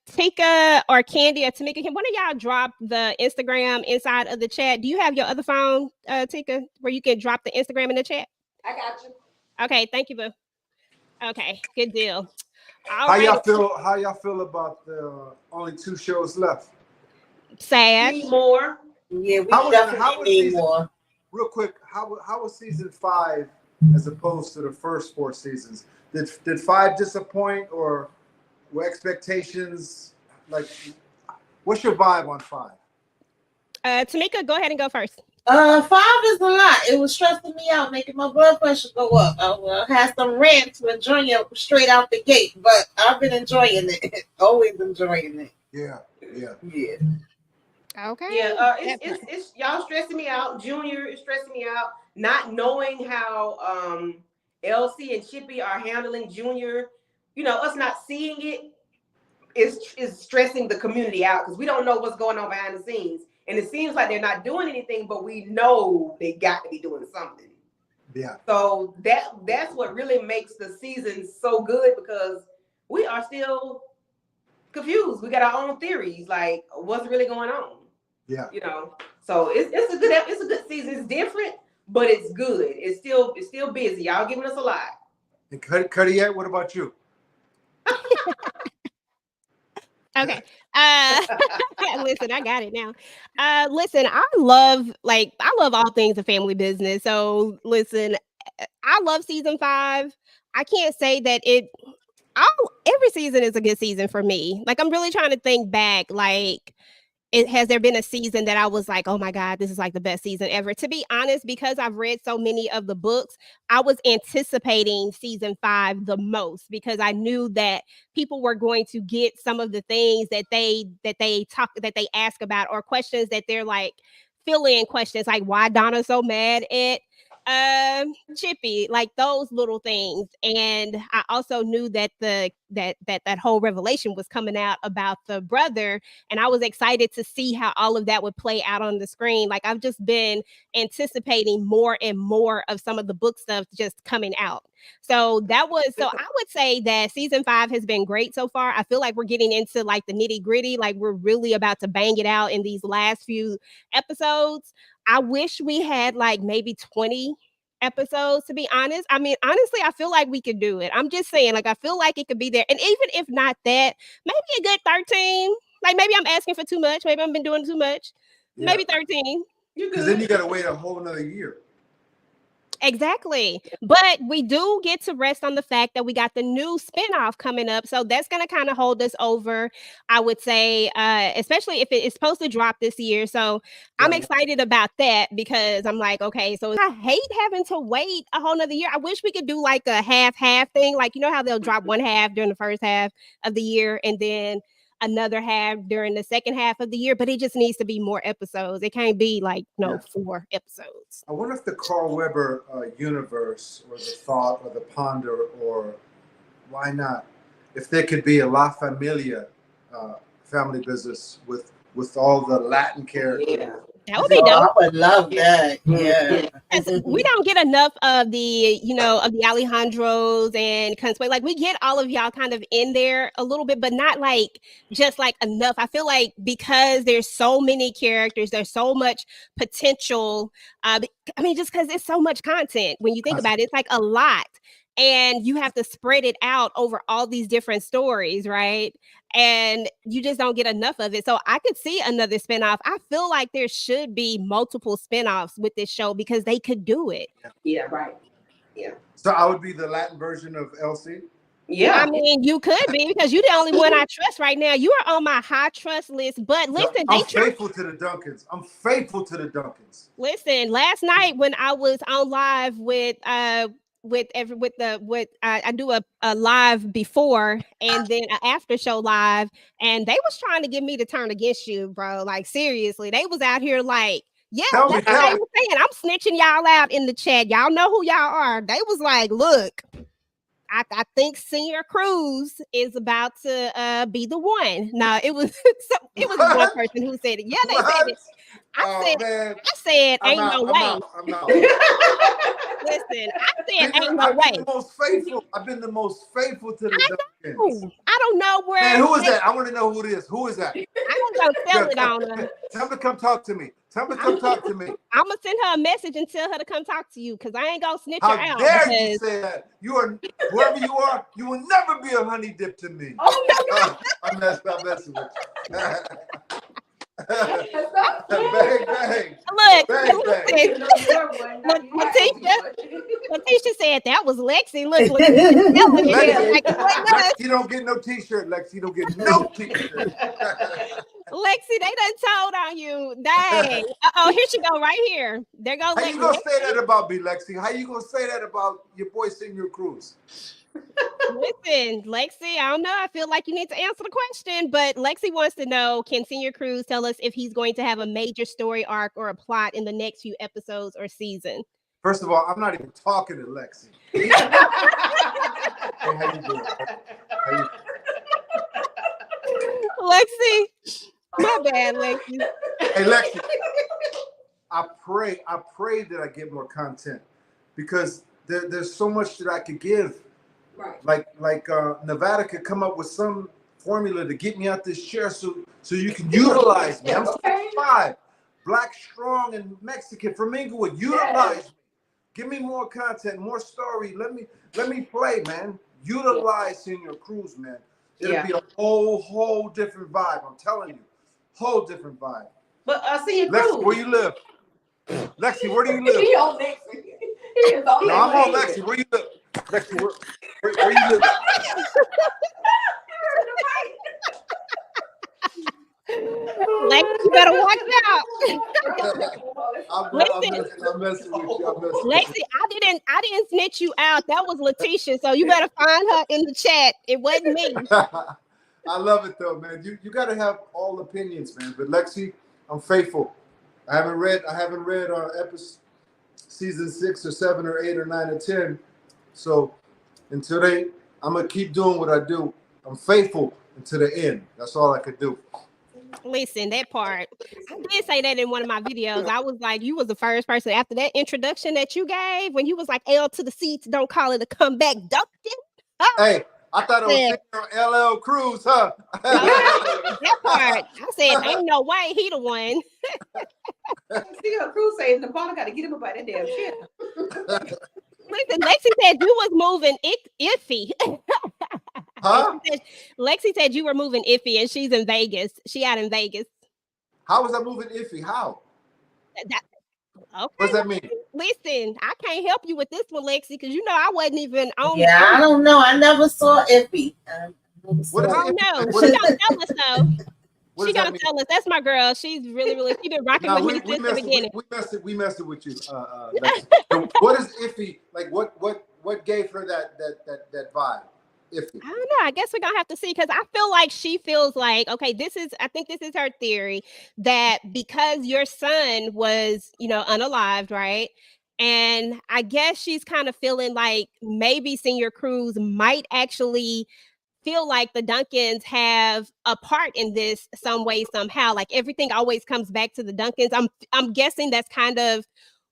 Speaker 1: Tika or Candy or Tamika, can one of y'all drop the Instagram inside of the chat? Do you have your other phone, Tika, where you can drop the Instagram in the chat?
Speaker 3: I got you.
Speaker 1: Okay, thank you, boo. Okay, good deal.
Speaker 5: How y'all feel about the only 2 shows left?
Speaker 1: Sad.
Speaker 4: Need more.
Speaker 2: yeah, we
Speaker 5: How
Speaker 2: definitely
Speaker 5: was
Speaker 2: need
Speaker 5: season-
Speaker 2: more.
Speaker 5: Real quick, how was season 5 as opposed to the first 4 seasons? Did 5 disappoint, or were expectations like? What's your vibe on 5?
Speaker 1: Tamika, go ahead and go first.
Speaker 2: 5 is a lot. It was stressing me out, making my blood pressure go up. I had some rants with Junior straight out the gate, but I've been enjoying it. Always enjoying it.
Speaker 5: Yeah.
Speaker 1: Okay.
Speaker 4: Yeah, it's y'all stressing me out. Junior is stressing me out. Not knowing how Elsie and Chippy are handling Junior. You know, us not seeing it is stressing the community out because we don't know what's going on behind the scenes. And it seems like they're not doing anything, but we know they got to be doing something.
Speaker 5: Yeah.
Speaker 4: So that's what really makes the season so good, because we are still confused. We got our own theories, like what's really going on.
Speaker 5: Yeah.
Speaker 4: You know, so it's a good season. It's different, but it's good. It's still busy. Y'all giving us a lot.
Speaker 5: And Cuddy, what about you?
Speaker 1: Okay. Listen, I got it now. Listen, I love all things of family business. So listen, I love season 5. I can't say that every season is a good season for me. Like, I'm really trying to think back, like, has there been a season that I was like, oh my God, this is like the best season ever? To be honest, because I've read so many of the books, I was anticipating season 5 the most, because I knew that people were going to get some of the things that they ask about, or questions that they're like fill-in questions, like why Donna's so mad at Chippy, like those little things. And I also knew that that whole revelation was coming out about the brother, and I was excited to see how all of that would play out on the screen. Like, I've just been anticipating more and more of some of the book stuff just coming out. So I would say that season 5 has been great so far. I feel like we're getting into like the nitty gritty, like we're really about to bang it out in these last few episodes. I wish we had like maybe 20 episodes, to be honest. I mean, honestly, I feel like we could do it. I'm just saying, like, I feel like it could be there. And even if not that, maybe a good 13. Like, maybe I'm asking for too much. Maybe I've been doing too much.
Speaker 5: Yeah.
Speaker 1: Maybe 13.
Speaker 5: Because then you got to wait a whole another year.
Speaker 1: Exactly. But we do get to rest on the fact that we got the new spinoff coming up. So that's going to kind of hold us over, I would say, especially if it's supposed to drop this year. So I'm excited about that, because I'm like, okay, so I hate having to wait a whole nother year. I wish we could do like a half thing. Like, you know how they'll drop one half during the first half of the year and then another half during the second half of the year, but it just needs to be more episodes. It can't be like 4 episodes.
Speaker 5: I wonder if the Carl Weber universe, or the thought, or the ponder, or why not, if there could be a La Familia family business with all the Latin characters.
Speaker 4: Yeah.
Speaker 1: That would be
Speaker 2: Oh,
Speaker 1: dope.
Speaker 2: I would love that. Yeah.
Speaker 1: Because we don't get enough of the, of the Alejandros and Consuelo. Like we get all of y'all kind of in there a little bit, but not like just like enough. I feel like because there's so many characters, there's so much potential. I mean, just because it's so much content when you think about it, it's like a lot. And you have to spread it out over all these different stories, right? And you just don't get enough of it. So I could see another spinoff. I feel like there should be multiple spinoffs with this show because they could do it.
Speaker 4: Yeah, right. Yeah.
Speaker 5: So I would be the Latin version of Elsie.
Speaker 4: Yeah.
Speaker 1: I mean, you could be because you're the only one I trust right now. You are on my high trust list. But listen,
Speaker 5: I'm faithful to the Duncans. I'm faithful to the Duncans.
Speaker 1: Listen, last night when I was on live I do a live before and then an after show live, and they was trying to get me to turn against you, bro. Like seriously, they was out here like, yeah, that's what they were saying. I'm snitching y'all out in the chat. Y'all know who y'all are. They was like, look, I think Senior Cruz is about to be the one. No, it was one person who said it. Yeah, they said it. I said, ain't no way.
Speaker 5: I'm out.
Speaker 1: Listen, I said, ain't no way.
Speaker 5: I've been the most faithful to the Duncans.
Speaker 1: I don't know where.
Speaker 5: Man, who is that? I want to know who it is. Who is that?
Speaker 1: I'm gonna sell it on her.
Speaker 5: Tell them to come talk to me. I'm
Speaker 1: gonna send her a message and tell her to come talk to you because I ain't gonna snitch her out.
Speaker 5: How dare you say that? You are whoever you are. You will never be a honey dip to me. I'm messing with you. Bang, bang.
Speaker 1: Look,
Speaker 5: bang,
Speaker 1: Letitia said that was Lexi. Look,
Speaker 5: Lexi don't get no t-shirt. Lexi don't get no t-shirt.
Speaker 1: Lexi, they done told on you. Dang. Oh, here she go right here. There goes Lexi.
Speaker 5: How you gonna say that about me, Lexi? How you gonna say that about your boy Senior Cruz?
Speaker 1: Listen, Lexi, I don't know. I feel like you need to answer the question, but Lexi wants to know, can Senior Cruz tell us if he's going to have a major story arc or a plot in the next few episodes or season?
Speaker 5: First of all, I'm not even talking to Lexi. Hey, how you doing?
Speaker 1: Lexi, my bad, Lexi.
Speaker 5: Hey, Lexi, I pray that I get more content because there's so much that I could give. Right. Like Nevada could come up with some formula to get me out this chair so you can utilize me. I'm 65, Black, strong, and Mexican from Inglewood. Utilize me. Give me more content, more story. Let me play, man. Utilize Senior Cruz, man. It'll be a whole different vibe. I'm telling you, whole different vibe.
Speaker 4: But Senior Cruz,
Speaker 5: Lexi, where you live? Lexi, where do you live?
Speaker 3: He on Lexi. He is on
Speaker 5: No, I'm on Lexi. Where you live? Lexi, where you live?
Speaker 1: Lexi, you better watch out.
Speaker 5: I'm messing with you.
Speaker 1: Lexi, I didn't snitch you out. That was Letitia. So you better find her in the chat. It wasn't me.
Speaker 5: I love it though, man. You got to have all opinions, man. But Lexi, I'm faithful. I haven't read episode season 6 or 7 or 8 or 9 or 10. So until I'm gonna keep doing what I do. I'm faithful until the end. That's all I could do.
Speaker 1: Listen, that part. I did say that in one of my videos. I was like, you was the first person after that introduction that you gave when you was like, L to the seats, don't call it a comeback Duncan. Oh.
Speaker 5: Hey, I thought it was LL Cruz, huh?
Speaker 1: That part. I said, ain't no way he the one.
Speaker 4: Senior Cruz saying Nepal got to get him about that damn shit.
Speaker 1: Listen, Lexi said you was moving iffy.
Speaker 5: Huh?
Speaker 1: Lexi said you were moving iffy and she's in Vegas. She out in Vegas.
Speaker 5: How was I moving iffy? How?
Speaker 1: Okay.
Speaker 5: What does that mean?
Speaker 1: Listen, I can't help you with this one, Lexi, because you know I wasn't even on.
Speaker 2: Yeah, I don't know. I never saw Iffy.
Speaker 1: Oh no, she gonna tell us though. She gonna tell us. That's my girl. She's really she been rocking with me since the beginning.
Speaker 5: We messed with you. What is iffy? Like what gave her that vibe? Iffy.
Speaker 1: I don't know. I guess we're gonna have to see because I feel like she feels like, okay, I think this is her theory that because your son was, unalived, right? And I guess she's kind of feeling like maybe Senior Cruz might actually feel like the Duncans have a part in this some way, somehow. Like everything always comes back to the Duncans. I'm guessing that's kind of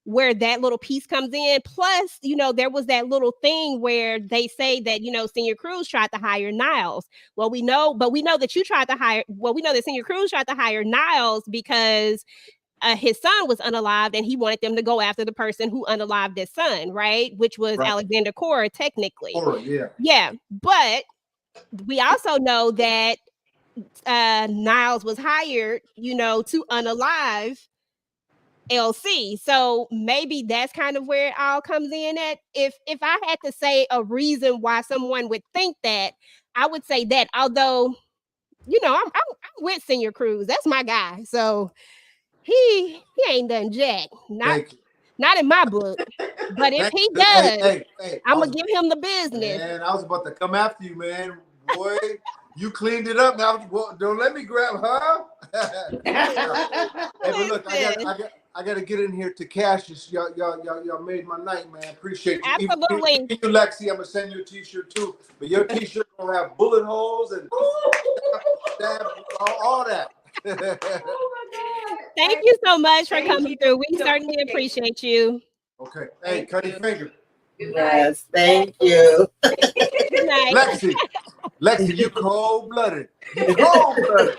Speaker 1: where that little piece comes in. Plus, there was that little thing where they say that, Senior Cruz tried to hire Niles. Well, we know that Senior Cruz tried to hire Niles because his son was unalived and he wanted them to go after the person who unalived his son, right? Which was Alexander Carr, technically.
Speaker 5: Carr, yeah.
Speaker 1: Yeah. But we also know that Niles was hired, to unalive LC. So maybe that's kind of where it all comes in at. If I had to say a reason why someone would think that, I would say that. Although, I'm with Senior Cruz. That's my guy. So he ain't done jack. Not in my book. But if he does, I'm gonna give him the business.
Speaker 5: Man, I was about to come after you, man. Boy, you cleaned it up. Now don't let me grab her. Hey, but look, I got to get in here to Cassius. Y'all made my night, man. Appreciate you.
Speaker 1: Absolutely.
Speaker 5: Even you, Lexi, I'm gonna send you a T-shirt too. But your T-shirt gonna have bullet holes and all that.
Speaker 3: Oh my God.
Speaker 1: Thank you so much for coming through. We certainly appreciate you.
Speaker 5: Okay. Hey, cut your finger.
Speaker 2: Yes, thank you.
Speaker 1: Good night.
Speaker 5: Lexi, you cold-blooded. You cold-blooded.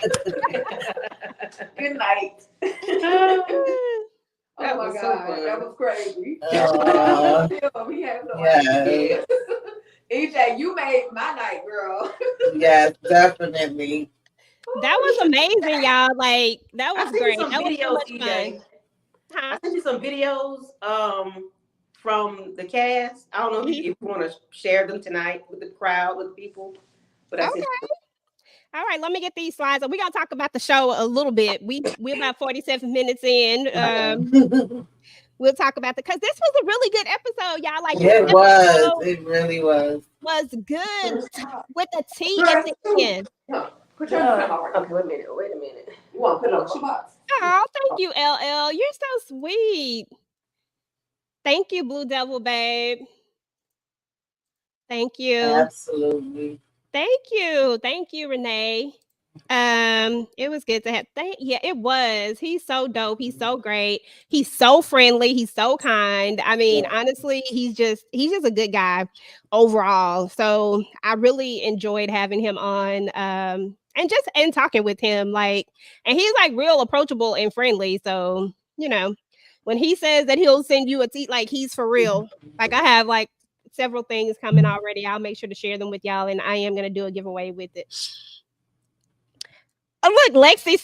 Speaker 3: Good night. Oh my God, that was crazy. We have no idea. EJ, you made my night, girl.
Speaker 2: Yes, definitely.
Speaker 1: That was amazing, y'all. Like, that was great. That was so much fun.
Speaker 4: I sent you some videos from the cast. I don't know if you want to share them tonight with the crowd, with the people. But
Speaker 1: okay. All right, let me get these slides. We're gonna talk about the show a little bit. We're about 47 minutes in. We'll talk about because this was a really good episode, y'all. Like
Speaker 2: it was. It really was.
Speaker 1: Was good with the tea at the end.
Speaker 3: Put your wait a minute. You want to put it on the box?
Speaker 1: Oh, thank you, LL. You're so sweet. Thank you, Blue Devil, babe. Thank you.
Speaker 2: Absolutely.
Speaker 1: Thank you, Renee. It was good to have. It was. He's so dope. He's so great. He's so friendly. He's so kind. I mean, honestly, he's just a good guy overall. So I really enjoyed having him on. And talking with him, and he's like real approachable and friendly. So when he says that he'll send you a tea, like he's for real. Like I have several things coming already. I'll make sure to share them with y'all, and I am gonna do a giveaway with it. Oh, look, Lexi,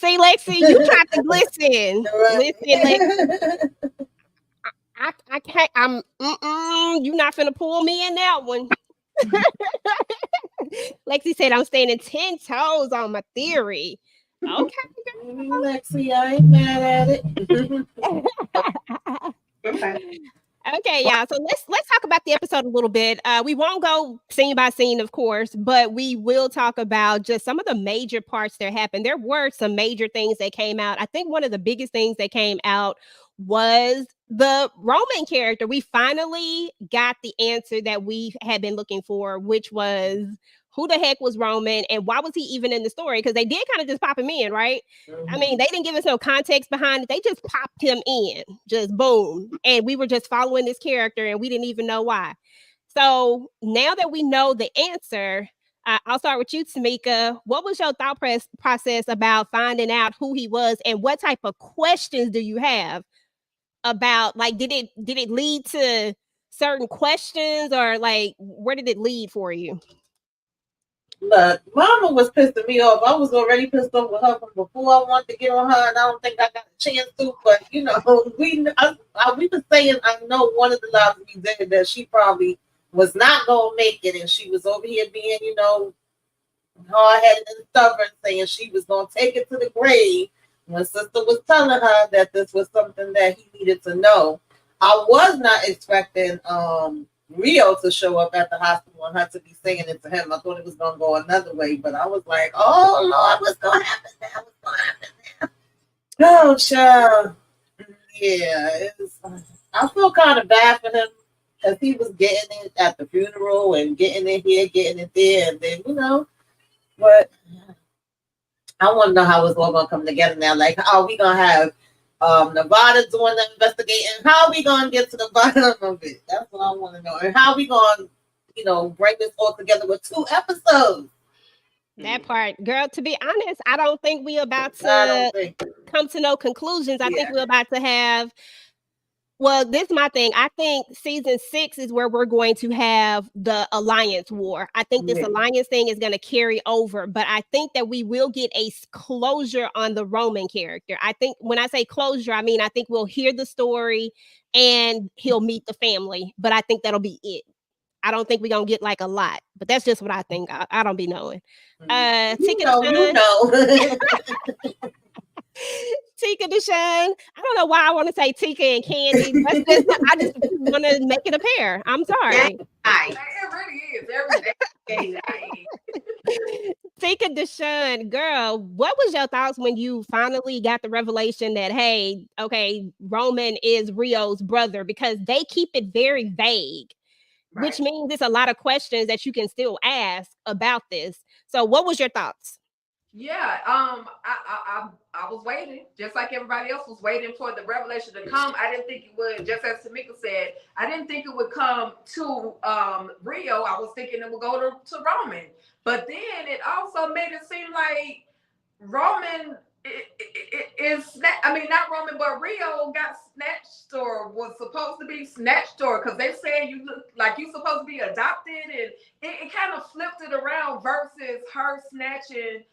Speaker 1: you tried to listen. Lexi. I can't. You're not finna pull me in that one. Lexi said I'm standing 10 toes on my theory. Okay,
Speaker 2: Lexi, I ain't mad at it.
Speaker 1: Okay, y'all. So let's talk about the episode a little bit. We won't go scene by scene, of course, but we will talk about just some of the major parts that happened. There were some major things that came out. I think one of the biggest things that came out was the Roman character. We finally got the answer that we had been looking for, which was who the heck was Roman and why was he even in the story? Because they did kind of just pop him in, right? Mm-hmm. I mean, they didn't give us no context behind it. They just popped him in, just boom. And we were just following this character and we didn't even know why. So now that we know the answer, I'll start with you, Tamika. What was your thought process about finding out who he was and what type of questions do you have about, did it lead to certain questions or where did it lead for you?
Speaker 2: Look, Mama was pissing me off. I was already pissed off with her from before I wanted to get on her, and I don't think I got a chance to. But we were saying I know one of the lives we did that she probably was not gonna make it, and she was over here being, hard-headed and stubborn, saying she was gonna take it to the grave. When sister was telling her that this was something that he needed to know, I was not expecting Rio to show up at the hospital and her to be saying it to him. I thought it was going to go another way, but I was like, oh, Lord, what's going to happen now? What's going to happen now? Oh, child. Yeah, I feel kind of bad for him because he was getting it at the funeral and getting it here, getting it there. And then, But I want to know how it's all gonna come together now. Like, how are we gonna have Nevada doing the investigating? How are we gonna get to the bottom of it? That's what I want to know. And how are we gonna, bring this all together with 2 episodes?
Speaker 1: That part, girl, to be honest, I don't think we about
Speaker 2: I don't
Speaker 1: to
Speaker 2: think.
Speaker 1: come to no conclusions. I think
Speaker 4: Yeah.
Speaker 1: we're about to have, well, this is my thing. I think season 6 is where we're going to have the alliance war. I think this
Speaker 2: Yeah.
Speaker 1: alliance thing is going to carry over, but I think that we will get a closure on the Roman character. I think when I say closure, I mean I think we'll hear the story and he'll meet the family, but I think that'll be it. I don't think we're gonna get like a lot, but that's just what I think. I don't be knowing.
Speaker 2: You
Speaker 1: Tika
Speaker 2: know.
Speaker 1: TicahDishawn. I don't know why I want to say Tika and Candy. That's just I just want to make it a pair. I'm sorry.
Speaker 4: Nice.
Speaker 3: It really is every day.
Speaker 1: TicahDishawn, girl, what was your thoughts when you finally got the revelation that, hey, okay, Roman is Rio's brother? Because they keep it very vague, which means it's a lot of questions that you can still ask about this. So what was your thoughts?
Speaker 3: Yeah, I was waiting, just like everybody else was waiting for the revelation to come. I didn't think it would, just as Tamika said, I didn't think it would come to Rio. I was thinking it would go to Roman. But then it also made it seem like Roman is, I mean, not Roman, but Rio got snatched or was supposed to be snatched, or because they said you look like you're supposed to be adopted, and it kind of flipped it around versus her snatching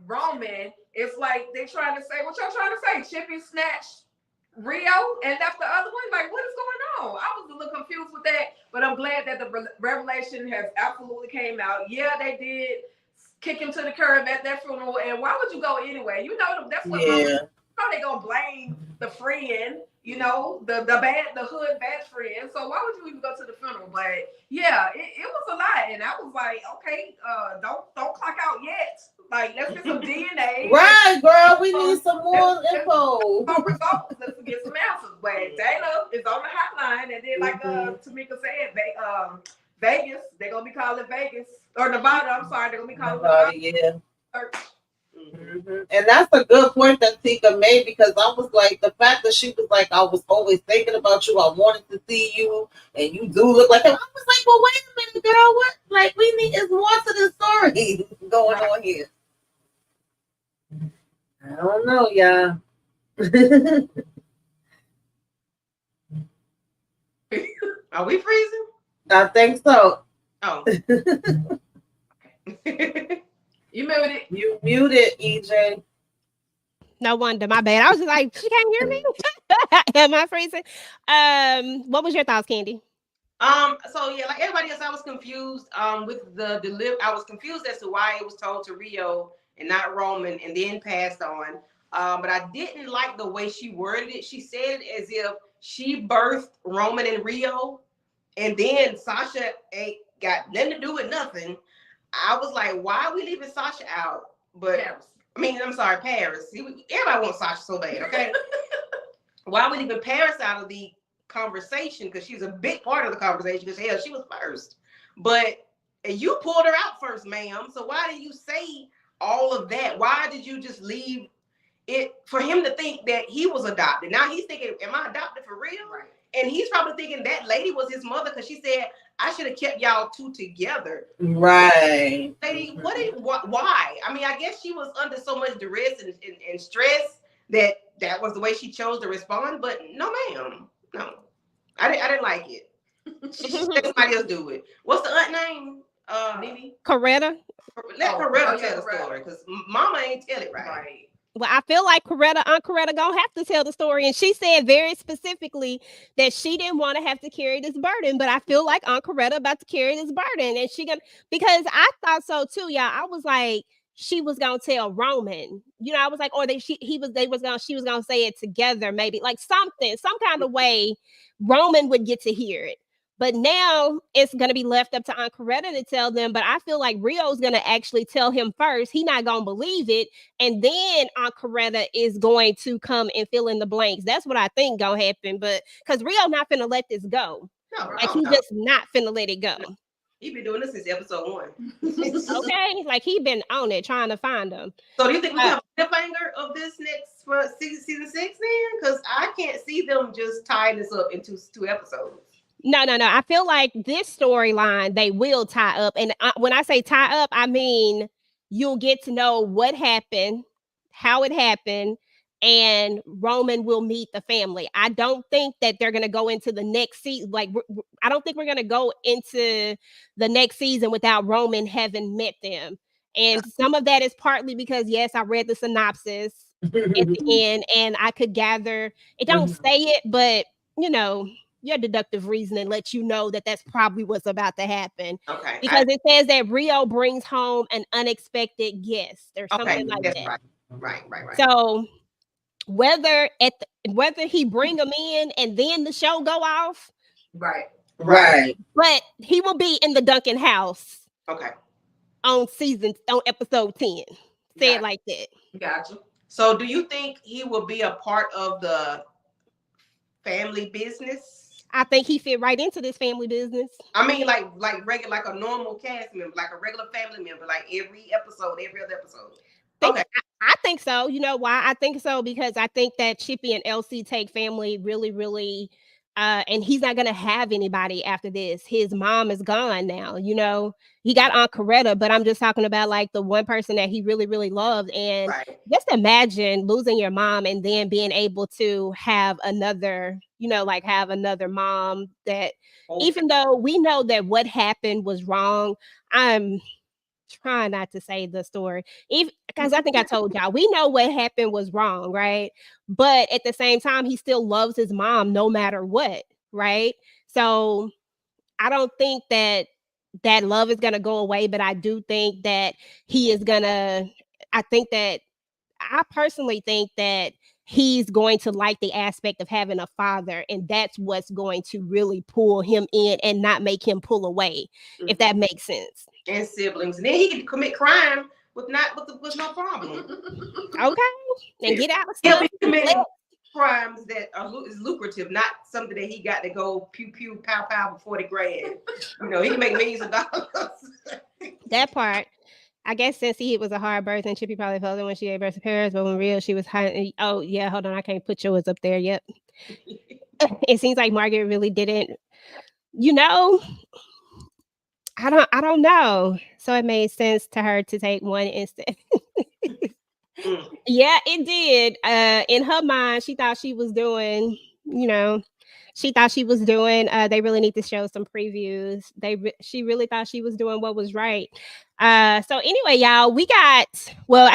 Speaker 3: Roman. It's like they trying to say, what y'all trying to say? Chippy snatched Rio and left the other one. Like, what is going on? I was a little confused with that, but I'm glad that the revelation has absolutely came out. Yeah, they did kick him to the curb at that funeral, and why would you go anyway? You know, that's what they gonna blame the friend, the hood bad friend. So why would you even go to the funeral? But yeah, it was a lot, and I was like, okay, don't clock out yet. Like, let's get some DNA.
Speaker 2: Right, girl, we need some more info.
Speaker 3: Some results. Let's get some answers. But Dana is on the hotline, and then like Tamika said, Vegas, they're gonna be calling Vegas or Nevada. I'm sorry, they're gonna be calling Nevada.
Speaker 2: Yeah. And that's a good point that Tika made, because I was like, the fact that she was like, I was always thinking about you, I wanted to see you, and you do look like him. I was like, well, wait a minute, girl, what? Like, we need is more to the story going on here. I don't know, y'all.
Speaker 4: Are we freezing?
Speaker 2: I think so.
Speaker 4: Oh.
Speaker 3: You muted.
Speaker 2: You muted, EJ.
Speaker 1: No wonder, my bad. I was just like, she can't hear me. Am I freezing? What was your thoughts, Candy?
Speaker 4: So yeah, like everybody else, I was confused with the I was confused as to why it was told to Rio and not Roman, and then passed on. But I didn't like the way she worded it. She said it as if she birthed Roman and Rio, and then Sasha ain't got nothing to do with nothing. I was like, why are we leaving Sasha out? But
Speaker 3: Paris.
Speaker 4: I mean, I'm sorry, Paris. Everybody wants Sasha so bad, okay? Why are we leaving Paris out of the conversation? Because she's a big part of the conversation, because hell, she was first. But you pulled her out first, ma'am. So why did you say all of that? Why did you just leave it for him to think that he was adopted? Now he's thinking, am I adopted for real?
Speaker 3: Right.
Speaker 4: And he's probably thinking that lady was his mother, because she said, I should have kept y'all two together.
Speaker 2: Right.
Speaker 4: Lady, why? I mean, I guess she was under so much duress and stress that was the way she chose to respond. But no, ma'am. No. I didn't like it. Let somebody else do it. What's the aunt name? Nene?
Speaker 1: Coretta.
Speaker 4: Let Coretta tell the story, because Mama ain't tell it right.
Speaker 1: Well, I feel like Aunt Coretta gonna have to tell the story, and she said very specifically that she didn't want to have to carry this burden, but I feel like Aunt Coretta about to carry this burden, and because I thought so too, y'all. I was like, she was gonna tell Roman, I was like, or she was gonna say it together, maybe like some kind of way Roman would get to hear it. But now it's going to be left up to Aunt Coretta to tell them. But I feel like Rio's going to actually tell him first. He's not going to believe it. And then Aunt Coretta is going to come and fill in the blanks. That's what I think going to happen. But because Rio not finna let this go.
Speaker 4: No,
Speaker 1: like he's just not finna let it go.
Speaker 4: He been doing this since episode 1.
Speaker 1: Okay, like he been on it trying to find them.
Speaker 4: So do you think we have a cliffhanger of this next for season 6 then? Because I can't see them just tying this up into 2 episodes.
Speaker 1: No. I feel like this storyline they will tie up, and when I say tie up, I mean you'll get to know what happened, how it happened, and Roman will meet the family. I don't think that they're gonna go into the next season. Like I don't think we're gonna go into the next season without Roman having met them. And some of that is partly because yes, I read the synopsis at the end, and I could gather it. Don't say it, but you know. Your deductive reasoning lets you know that that's probably what's about to happen.
Speaker 4: Okay.
Speaker 1: Because it says that Rio brings home an unexpected guest or something like that.
Speaker 4: Right.
Speaker 1: So whether he bring them in and then the show go off,
Speaker 2: Right.
Speaker 1: but he will be in the Duncan house.
Speaker 4: Okay.
Speaker 1: On episode 10. Say it like that.
Speaker 4: Gotcha. So do you think he will be a part of the family business?
Speaker 1: I think he fit right into this family business.
Speaker 4: I mean, like regular, like a normal cast member, like a regular family member, like every other episode. Okay.
Speaker 1: I think so. You know why? I think so because I think that Chippy and Elsie take family really, really, and he's not gonna have anybody after this. His mom is gone now. You know, he got Aunt Coretta, but I'm just talking about like the one person that he really, really loved. And just imagine losing your mom and then being able to have another, you know, like have another mom that, even though we know that what happened was wrong, I'm trying not to say the story, even because I think I told y'all we know what happened was wrong, right? But at the same time, he still loves his mom no matter what, right? So I don't think that love is gonna go away, but I do think that he is gonna. I personally think that he's going to like the aspect of having a father, and that's what's going to really pull him in and not make him pull away, if that makes sense.
Speaker 4: And siblings, and then he can commit crime with no problem.
Speaker 1: Okay, and get out of
Speaker 4: He'll
Speaker 1: stuff.
Speaker 4: be committing crimes that is lucrative, not something that he got to go pew pew pow pow for $40,000. You know, he can make millions of dollars.
Speaker 1: That part. I guess since he was a hard birth, and Chippy probably felt it when she gave birth to Paris, but when real, she was high. Oh, yeah, hold on. I can't put yours up there yet. It seems like Margaret really didn't, you know, I don't know. So it made sense to her to take one instead. Yeah, it did. In her mind, she thought she was doing, you know, they really need to show some previews. She really thought she was doing what was right. So anyway, y'all, I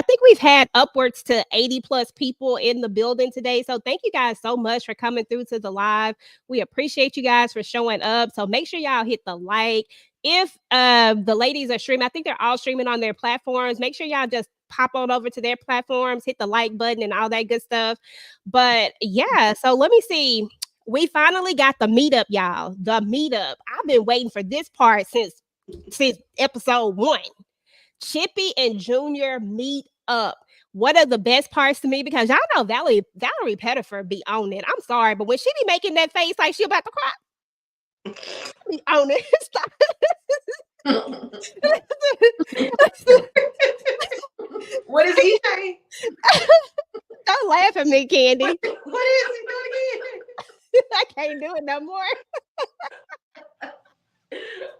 Speaker 1: think we've had upwards to 80 plus people in the building today. So thank you guys so much for coming through to the live. We appreciate you guys for showing up. So make sure y'all hit the like. If the ladies are streaming, I think they're all streaming on their platforms. Make sure y'all just pop on over to their platforms, hit the like button and all that good stuff. But yeah, so let me see. We finally got the meetup, y'all. The meetup. I've been waiting for this part since episode 1. Chippy and Junior meet up. What are the best parts to me? Because y'all know Valerie Pettiford be on it. I'm sorry, but when she be making that face like she about to cry, be on it. Stop.
Speaker 4: What is he saying?
Speaker 1: Don't laugh at me, Candy.
Speaker 4: What is he doing again?
Speaker 1: I can't do it no more.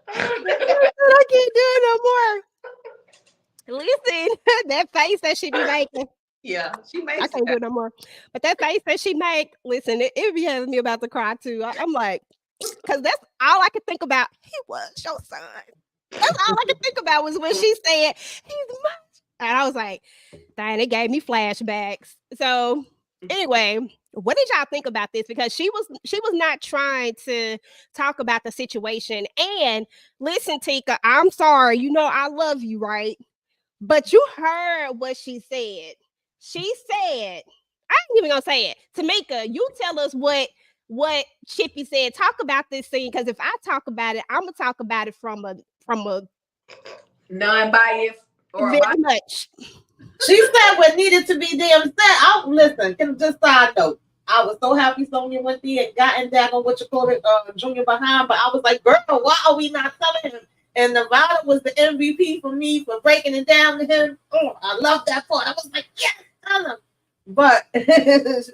Speaker 1: I can't do it no more. Listen, that face that she be making.
Speaker 4: Yeah, she makes.
Speaker 1: I can't do it no more. But that face that she make, listen, it be having me about to cry too. I'm like, because that's all I could think about. He was your son. That's all I could think about was when she said he's my. And I was like, dang, it gave me flashbacks. So anyway, what did y'all think about this? Because she was not trying to talk about the situation. And listen, Tika, I'm sorry. You know I love you, right? But you heard what she said. She said, I ain't even gonna say it. Tamika, you tell us what Chippy said. Talk about this scene, because if I talk about it, I'm gonna talk about it from a
Speaker 3: non-biased or
Speaker 1: very much.
Speaker 2: She said what needed to be damn said. Listen, just side note. I was so happy Sonya went there and gotten down on what you call it, Junior behind, but I was like, girl, why are we not telling him and Nevada was the MVP for me for breaking it down to him. Oh, I love that part. I was like, yes, tell him. But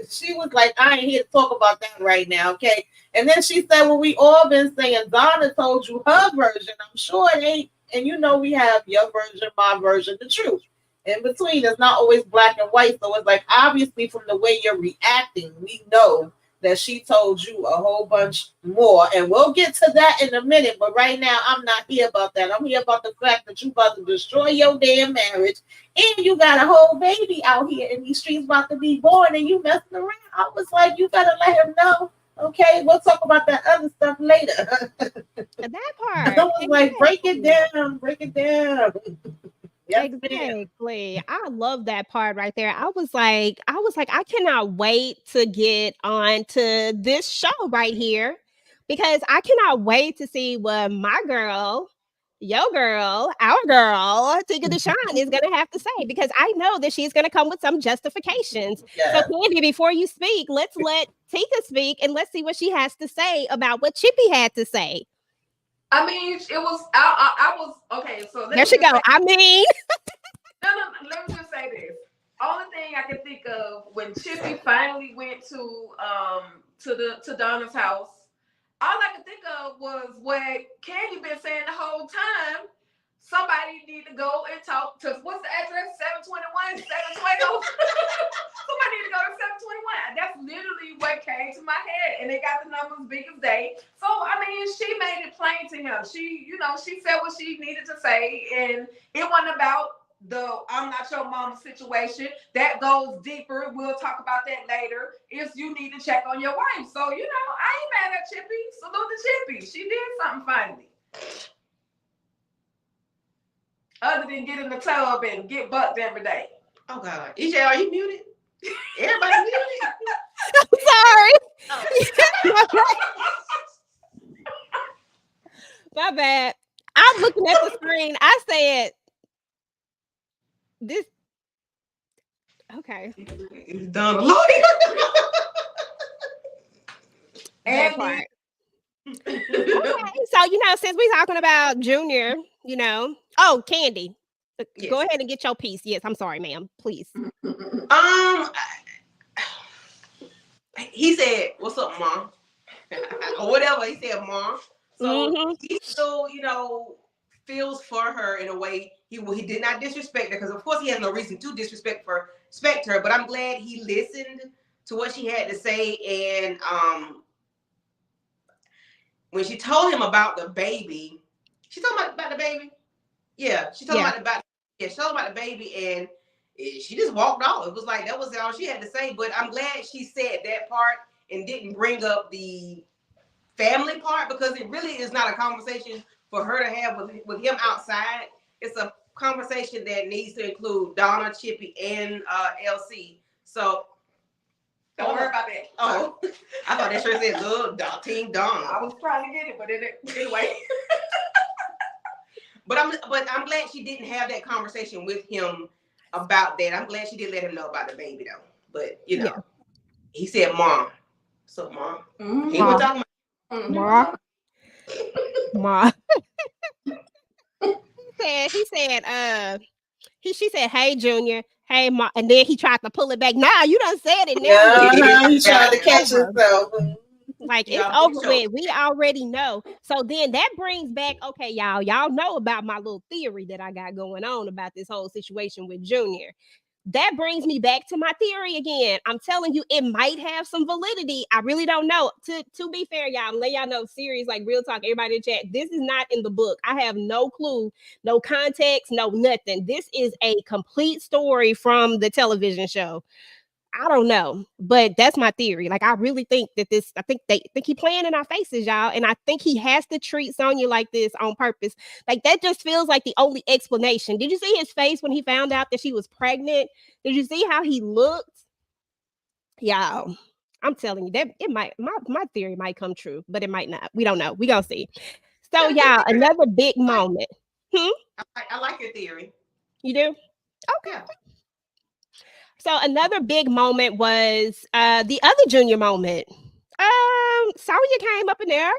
Speaker 2: she was like, I ain't here to talk about that right now, okay? And then she said, well, we all been saying Donna told you her version. I'm sure it ain't. And you know we have your version, my version, the truth. In between, it's not always black and white. So it's like, obviously, from the way you're reacting, we know that she told you a whole bunch more. And we'll get to that in a minute. But right now, I'm not here about that. I'm here about the fact that you about to destroy your damn marriage. And you got a whole baby out here in these streets about to be born. And you messing around. I was like, you got to let him know. Okay, we'll talk about that other stuff later.
Speaker 1: That part.
Speaker 2: I was like, break it down. Break it down. Yes,
Speaker 1: exactly. I love that part right there. I was like, I cannot wait to get on to this show right here because I cannot wait to see what my girl, your girl, our girl, TicahDishawn is gonna have to say because I know that she's gonna come with some justifications.
Speaker 2: yes.
Speaker 1: So, Candy, before you speak, let's let Tika speak and let's see what she has to say about what Chippy had to say.
Speaker 3: I mean, it was. I was okay. So
Speaker 1: there she go. I mean.
Speaker 3: No, let me just say this. Only thing I can think of when Chippy finally went to Donna's house, all I could think of was what Candy been saying the whole time. Somebody need to go and talk to what's the address? 721, 712. Somebody need to go to 721. That's literally what came to my head, and they got the numbers big as day. So I mean, she made it plain to him. She said what she needed to say, and it wasn't about the I'm not your mama situation. That goes deeper. We'll talk about that later. If you need to check on your wife. So, I ain't mad at Chippy. Salute to Chippy. She did something finally. Other than get in the tub and get bucked every day.
Speaker 4: Oh God. EJ, are you muted? Everybody muted.
Speaker 1: I'm sorry. My bad. I'm looking at the screen. I said this. Okay.
Speaker 4: It's done a lot.
Speaker 1: That part. Okay. So, since we're talking about Junior, oh, Candy. Yes. Go ahead and get your piece. Yes, I'm sorry, ma'am. Please.
Speaker 4: He said, "What's up, Mom?" or whatever. He said, "Mom." So he still, feels for her in a way. He did not disrespect her because, of course, he has no reason to disrespect her. But I'm glad he listened to what she had to say. And when she told him about the baby, she told him about the baby. Yeah, she told him about the baby, and she just walked off. It was like that was all she had to say. But I'm glad she said that part and didn't bring up the family part because it really is not a conversation for her to have with him outside. It's a conversation that needs to include Donna, Chippy, and LC. So
Speaker 3: don't worry about that.
Speaker 4: Oh, I thought that sure said little Team Donna.
Speaker 3: I was trying to get it, but anyway.
Speaker 4: But I'm glad she didn't have that conversation with him about that. I'm glad she did let him know about the baby though. But he said, "Mom." So, Mom. Mm-hmm. He was talking about
Speaker 1: Ma. She said, "Hey, Junior. Hey, Ma." And then he tried to pull it back. Nah, you done said it now.
Speaker 2: He tried to catch himself.
Speaker 1: Like it's over with. We already know. So then that brings back, okay, y'all know about my little theory that I got going on about this whole situation with Junior. That brings me back to my theory again. I'm telling you, it might have some validity. I really don't know. To be fair, y'all, let y'all know, serious, like real talk, everybody in chat, this is not in the book. I have no clue, no context, no nothing. This is a complete story from the television show. I don't know, but that's my theory. Like, I really think that I think he playing in our faces, y'all. And I think he has to treat Sonya like this on purpose. Like, that just feels like the only explanation. Did you see his face when he found out that she was pregnant? Did you see how he looked? Y'all, I'm telling you that it might, my theory might come true, but it might not. We don't know. We gonna see. So, y'all, another big moment.
Speaker 4: I like your theory.
Speaker 1: You do? Okay. Yeah. So another big moment was the other Junior moment. Sonya came up in there.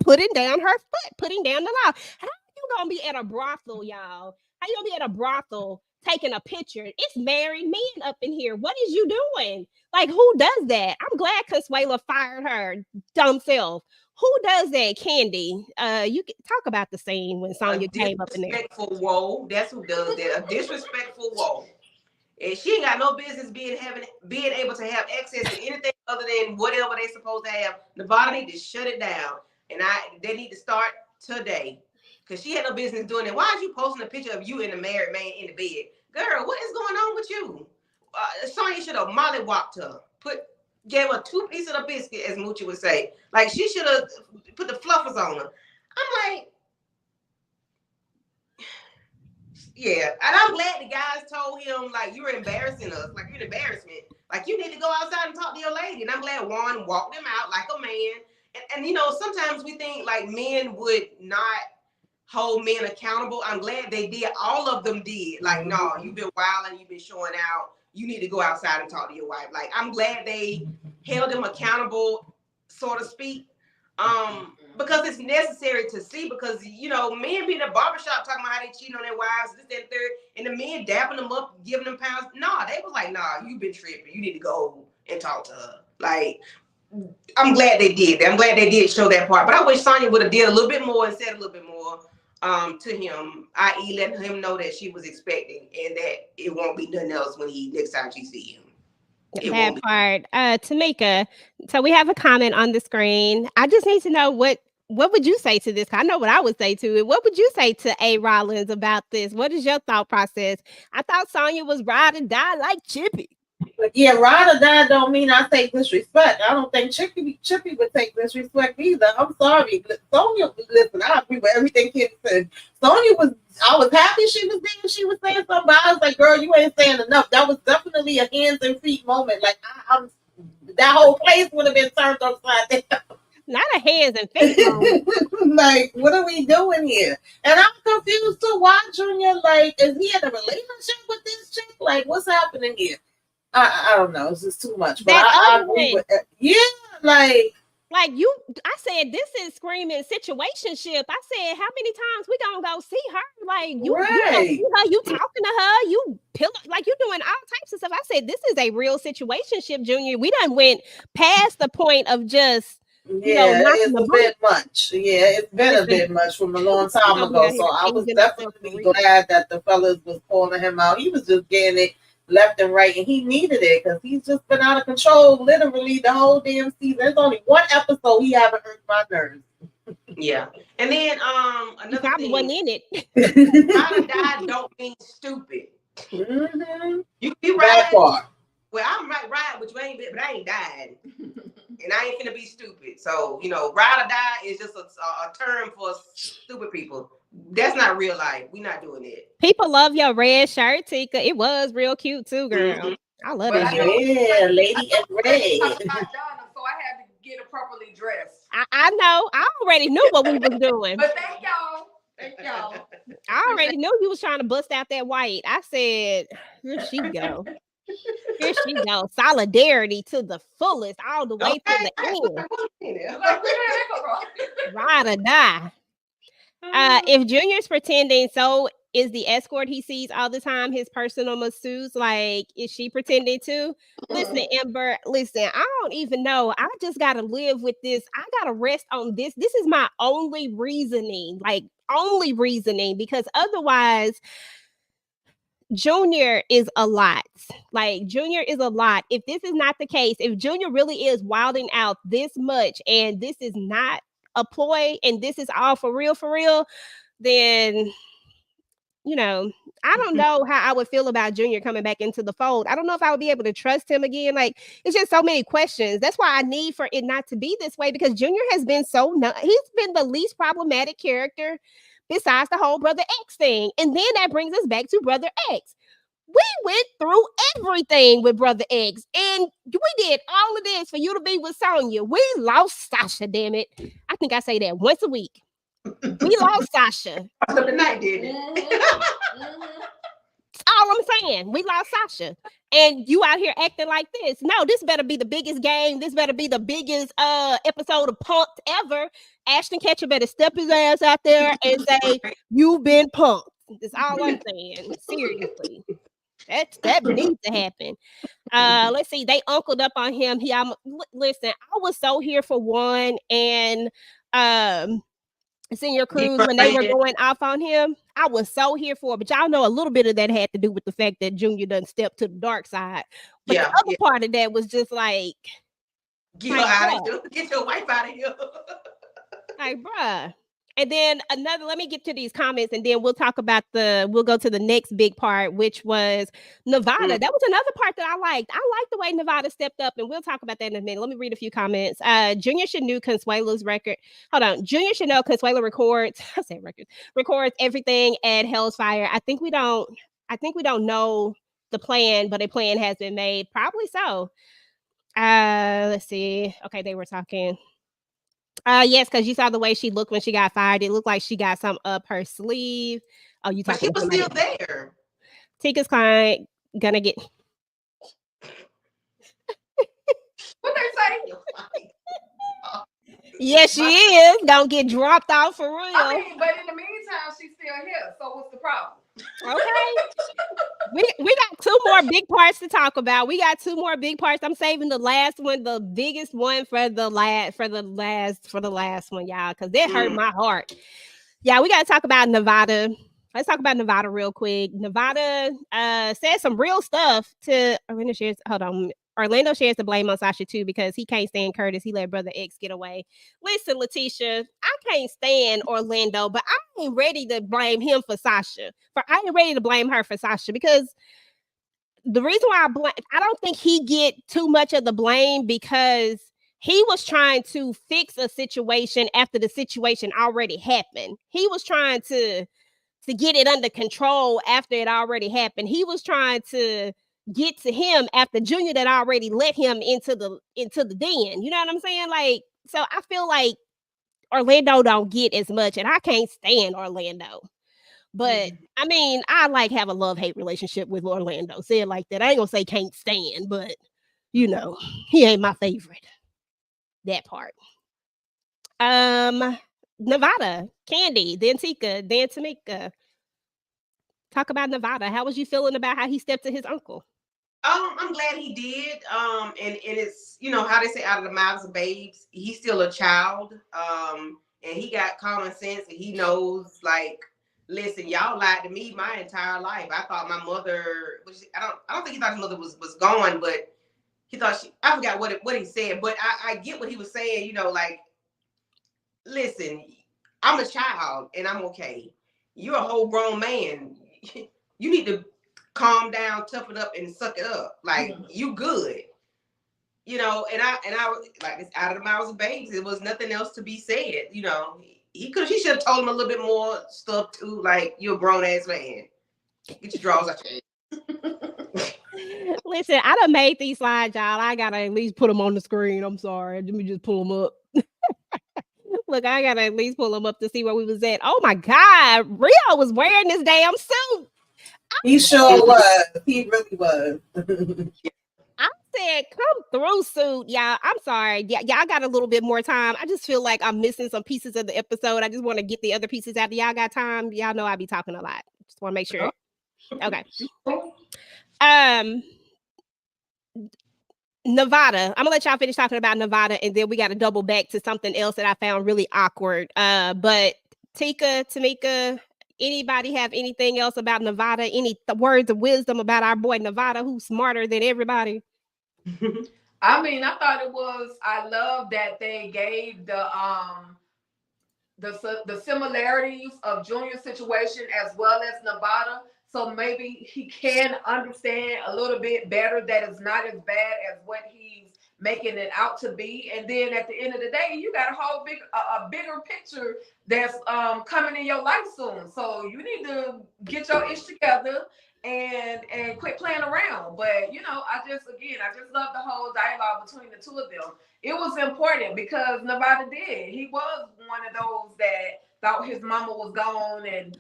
Speaker 1: putting down her foot, putting down the law. How you gonna be at a brothel, y'all? How you gonna be at a brothel taking a picture? It's married men up in here. What is you doing? Like, who does that? I'm glad Consuela fired her dumb self. Who does that, Candy? You can talk about the scene when Sonya came up in there.
Speaker 4: Disrespectful woe. That's who does that. A disrespectful woe. And she ain't got no business being able to have access to anything other than whatever they supposed to have. Nevada need to shut it down, and they need to start today, because she had no business doing it. Why is you posting a picture of you and a married man in the bed, girl? What is going on with you? Sonya should have mollywopped her, gave her 2 pieces of biscuit, as Moochie would say. Like, she should have put the fluffers on her. I'm like, yeah, and I'm glad the guys told him, like, you're embarrassing us, like, you're an embarrassment, like, you need to go outside and talk to your lady. And I'm glad Juan walked him out like a man. And you know, sometimes we think like men would not hold men accountable. I'm glad they did. All of them did. Like, no, you've been wilding, you've been showing out, you need to go outside and talk to your wife. Like, I'm glad they held them accountable, so to speak. Because it's necessary to see, because, you know, men be in the barbershop talking about how they cheating on their wives, this, that, and third, and the men dapping them up, giving them pounds. Nah, they was like, nah, you been tripping. You need to go and talk to her. Like, I'm glad they did that. I'm glad they did show that part. But I wish Sonya would have did a little bit more and said a little bit more to him, i.e. letting him know that she was expecting and that it won't be nothing else when next time she see him.
Speaker 1: That part. Tamika, so we have a comment on the screen. I just need to know what would you say to this? I know what I would say to it. What would you say to A. Rollins about this? What is your thought process? I thought Sonya was ride or die like Chippy.
Speaker 2: But yeah, ride or die don't mean I take disrespect. I don't think Chippy would take disrespect either. I'm sorry. Sonya, listen, I agree with everything Kim said. I was happy she was there. She was saying something, but I was like, girl, you ain't saying enough. That was definitely a hands and feet moment. Like, that whole place would have been turned upside down.
Speaker 1: Not a hands and feet moment.
Speaker 2: Like, what are we doing here? And I'm confused too. Why Junior, like, is he in a relationship with this chick? Like, what's happening here? I don't know. It's just too much. But I agree with it. Yeah, like
Speaker 1: you, I said, this is screaming situationship. I said, how many times we gonna go see her? Like, you see her, you talking to her, you like you doing all types of stuff. I said, this is a real situationship, Junior. We done went past the point of just
Speaker 2: it's a bit much. Yeah, it's been a bit much from a long time ago. So I was definitely glad that the fellas was calling him out. He was just getting it left and right, and he needed it because he's just been out of control literally the whole damn season. There's only one episode he haven't hurt my nerves.
Speaker 4: Yeah. And then another thing,
Speaker 1: wasn't in it.
Speaker 4: Ride or die don't mean stupid.
Speaker 2: Mm-hmm.
Speaker 4: You be right. Well, I'm right with you, but I ain't dying. And I ain't finna be stupid. So, you know, ride or die is just a term for stupid people. That's not real life. We're not doing it.
Speaker 1: People love your red shirt, Tika. It was real cute too, girl. Mm-hmm. I love it.
Speaker 2: Yeah, lady in red.
Speaker 3: So I had to get it properly dressed.
Speaker 1: I know. I already knew what we was doing.
Speaker 3: But thank y'all.
Speaker 1: I already knew you was trying to bust out that white. I said, here she go. Here she go. Solidarity to the fullest, all the way to the end. Ride or die. If Junior's pretending, so is the escort he sees all the time his personal masseuse? Like, is she pretending too? Listen, Amber, listen, I don't even know. I just gotta live with this. I gotta rest on this. This is my only reasoning, because otherwise Junior is a lot. Like, Junior is a lot. If this is not the case, if Junior really is wilding out this much and this is not a ploy and this is all for real, then, you know, I don't know how I would feel about Junior coming back into the fold. I don't know if I would be able to trust him again. Like, it's just so many questions. That's why I need for it not to be this way, because Junior has been he's been the least problematic character besides the whole Brother X thing. And then that brings us back to Brother X. We went through everything with Brother X, and we did all of this for you to be with Sonya. We lost Sasha, damn it. I think I say that once a week. We lost Sasha.
Speaker 4: The night did it.
Speaker 1: All I'm I'm saying? We lost Sasha. And you out here acting like this. No, this better be the biggest game. This better be the biggest episode of Punked ever. Ashton Kutcher better step his ass out there and say, you've been punked. That's all I'm saying. Seriously. That needs to happen. Let's see. They uncled up on him. Listen, I was so here for one and Senior Cruise when they were going off on him. I was so here for it. But y'all know a little bit of that had to do with the fact that Junior done stepped to the dark side. But the other part of that was just like,
Speaker 4: get her out of here. Get your wife out of here.
Speaker 1: Like, bruh. And then let me get to these comments and then we'll go to the next big part, which was Nevada. That was another part that I liked. I liked the way Nevada stepped up, and we'll talk about that in a minute. Let me read a few comments. Junior should know Consuelo's record. Hold on. Junior should know Consuelo records everything at Hell's Fire. I think we don't know the plan, but a plan has been made. Probably so. Let's see. Okay, they were talking. Yes, because you saw the way she looked when she got fired. It looked like she got something up her sleeve. Oh, you talking?
Speaker 4: But she was still there.
Speaker 1: Tika's client gonna get.
Speaker 3: What they say?
Speaker 1: Yes, she is gonna get dropped off for real.
Speaker 3: I mean, but in the meantime, she's still here. So what's the problem?
Speaker 1: Okay. we got two more big parts to talk about. We got two more big parts. I'm saving the last one, the biggest one for the last one, y'all, because that hurt my heart. Yeah, we got to talk about Nevada. Let's talk about Nevada real quick. Nevada said some real stuff to Orlando shares. Hold on. Orlando shares the blame on Sasha too because he can't stand Curtis. He let Brother X get away. Listen, Letitia, I can't stand Orlando, but I ain't ready to blame him for Sasha. I ain't ready to blame her for Sasha because the reason why I don't think he get too much of the blame because he was trying to fix a situation after the situation already happened. He was trying to get it under control after it already happened. He was trying to get to him after Junior that already let him into the den. You know what I'm saying? Like, so I feel like Orlando don't get as much, and I can't stand Orlando. But I mean, I have a love-hate relationship with Orlando. Say it like that. I ain't gonna say can't stand, but you know, he ain't my favorite. That part. Nevada, Candy, then Tika, then Tamika. Talk about Nevada. How was you feeling about how he stepped to his uncle?
Speaker 4: I'm glad he did. And it's, you know, how they say out of the mouths of babes, he's still a child. And he got common sense and he knows, like, listen, y'all lied to me my entire life. I thought my mother, I don't think he thought his mother was gone, but he thought I forgot what he said, but I get what he was saying, you know, like, listen, I'm a child and I'm okay. You're a whole grown man. You need to calm down, tough it up, and suck it up. Like, you good. You know, and I like, it's out of the mouths of babes. There was nothing else to be said. You know, he should have told him a little bit more stuff too. Like, you're a grown ass man. Get your drawers out your head.
Speaker 1: Listen, I done made these slides, y'all. I gotta at least put them on the screen. I'm sorry. Let me just pull them up. Look, I gotta at least pull them up to see where we was at. Oh my God, Rio was wearing this damn suit.
Speaker 2: He sure was. He really was.
Speaker 1: I said, come through, suit, y'all. I'm sorry. Y'all got a little bit more time. I just feel like I'm missing some pieces of the episode. I just want to get the other pieces out. Y'all got time? Y'all know I be talking a lot. Just want to make sure. Okay. Nevada. I'm gonna let y'all finish talking about Nevada, and then we got to double back to something else that I found really awkward. But Tika, Tamika, anybody have anything else about Nevada? Any words of wisdom about our boy Nevada, who's smarter than everybody?
Speaker 3: I mean, I thought it was. I love that they gave the similarities of Junior's situation as well as Nevada. So maybe he can understand a little bit better that it's not as bad as what he's making it out to be. And then at the end of the day, you got a bigger picture that's coming in your life soon. So you need to get your ish together and quit playing around. But you know, I just love the whole dialogue between the two of them. It was important because Nevada did. He was one of those that thought his mama was gone and